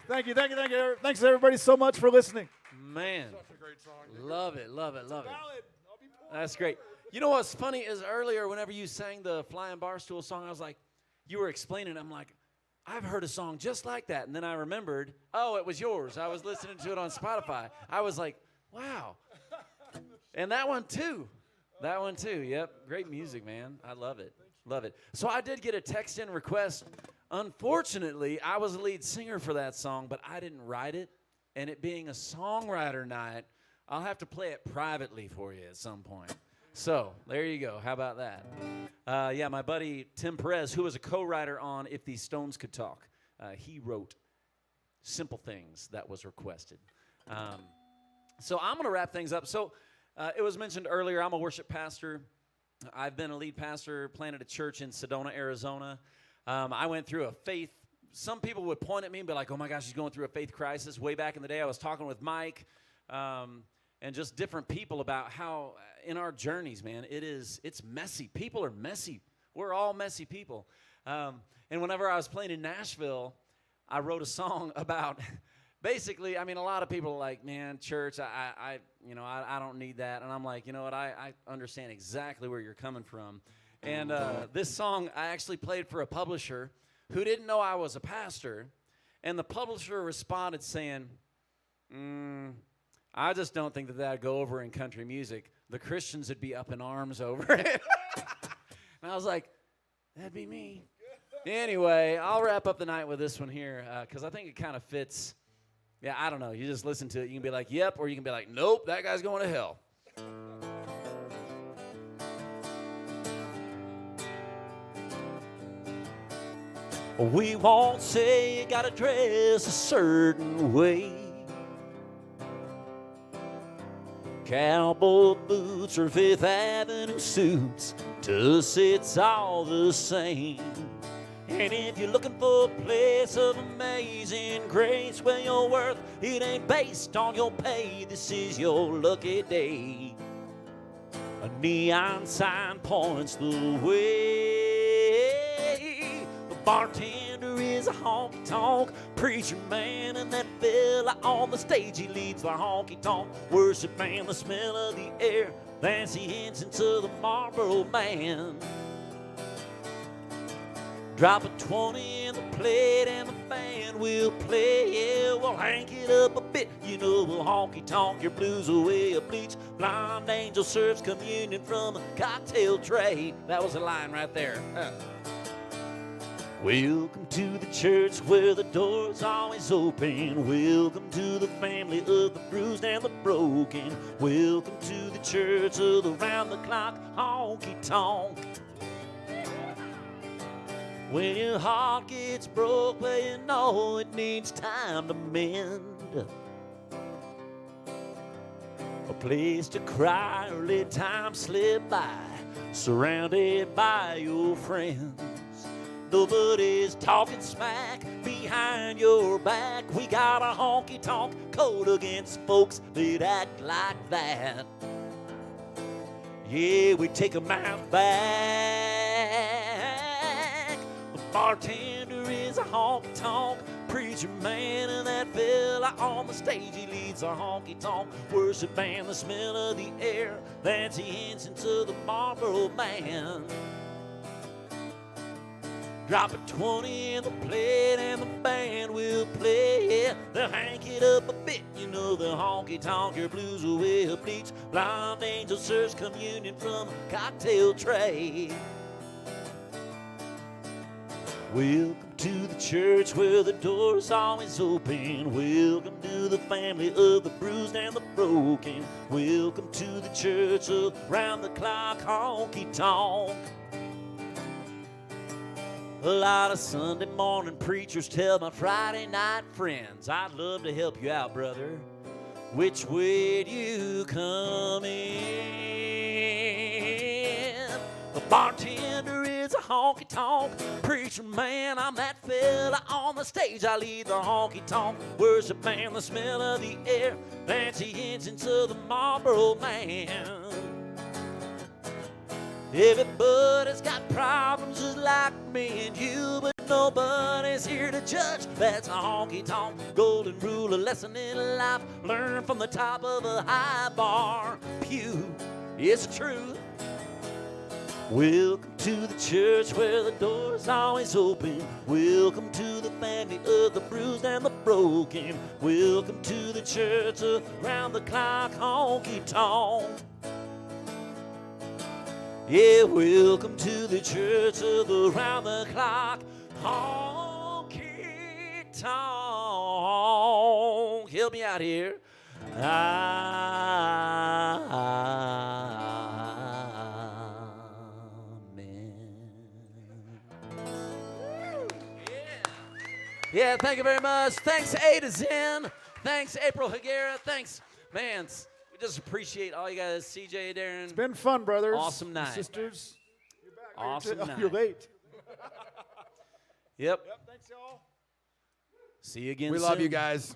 Thank you. Thanks everybody so much for listening. Man, such a great song. Love it. That's great. You know what's funny is earlier whenever you sang the Flying Barstool song, I was like, you were explaining, I'm like, I've heard a song just like that. And then I remembered, oh, it was yours. I was listening to it on Spotify. I was like, wow. And that one too. Yep. Great music, man. I love it. So I did get a text-in request. Unfortunately, I was the lead singer for that song, but I didn't write it. And it being a songwriter night, I'll have to play it privately for you at some point. So there you go. How about that? Yeah, my buddy Tim Perez, who was a co-writer on If These Stones Could Talk, he wrote Simple Things that was requested. So I'm going to wrap things up. So it was mentioned earlier, I'm a worship pastor. I've been a lead pastor, planted a church in Sedona, Arizona. I went through a faith. Some people would point at me and be like, oh, my gosh, he's going through a faith crisis. Way back in the day, I was talking with Mike and just different people about how in our journeys, man, it's messy. People are messy. We're all messy people. And whenever I was playing in Nashville, I wrote a song about basically, I mean, a lot of people are like, man, church, I don't need that. And I'm like, you know what, I understand exactly where you're coming from. And this song I actually played for a publisher who didn't know I was a pastor. And the publisher responded saying, I just don't think that that'd go over in country music. The Christians would be up in arms over it. And I was like, that'd be me. Anyway, I'll wrap up the night with this one here because I think it kind of fits. Yeah, I don't know. You just listen to it. You can be like, yep, or you can be like, nope, that guy's going to hell. We won't say you gotta dress a certain way. Cowboy boots or Fifth Avenue suits, to us it's all the same. And if you're looking for a place of amazing grace, well, your worth, it ain't based on your pay. This is your lucky day. A neon sign points the way. The bartender is a honky-tonk preacher man, and that fella on the stage, he leads the honky-tonk worship band. The smell of the air, that's the ensign to the Marlboro Man. Drop a 20 in the plate and the band will play. Yeah, we'll hank it up a bit. You know we'll honky-tonk your blues away. A bleach blonde angel serves communion from a cocktail tray. That was a line right there. Welcome to the church where the door's always open. Welcome to the family of the bruised and the broken. Welcome to the church of the round-the-clock honky-tonk. When your heart gets broke, well, you know it needs time to mend. A place to cry or let time slip by, surrounded by your friends. Nobody's talking smack behind your back. We got a honky-tonk code against folks that act like that. Yeah, we take 'em out back. The bartender is a honky-tonk preacher man, and that fella on the stage, he leads a honky-tonk worship band. The smell of the air, that's the ensign to the Marlboro Man. Drop a 20 in the plate and the band will play. Yeah, they'll hank it up a bit, you know, the honky-tonk your blues will bleach. Blind angel serves communion from a cocktail tray. Welcome to the church where the door's always open. Welcome to the family of the bruised and the broken. Welcome to the church of round-the-clock honky-tonk. A lot of Sunday morning preachers tell my Friday night friends, I'd love to help you out, brother. Which way do you come in? The bartender is a honky-tonk preacher man. I'm that fella on the stage. I lead the honky-tonk worship band. The smell of the air, fancy engines of the Marlboro Man. Everybody's got problems just like me and you, but nobody's here to judge. That's a honky-tonk golden rule, a lesson in life learned from the top of a high bar pew. It's the truth. Welcome to the church where the door's always open. Welcome to the family of the bruised and the broken. Welcome to the church of round-the-clock honky-tonk. Yeah, welcome to the church of the round-the-clock honky-tonk. Help me out here. Yeah, thank you very much. Thanks, A to Zen. Thanks, April Higuera. Thanks, man. We just appreciate all you guys. CJ, Darren. It's been fun, brothers. Awesome night. Sisters. You're back. Awesome night. You're late. Yep. Thanks, y'all. See you again We soon. love you guys.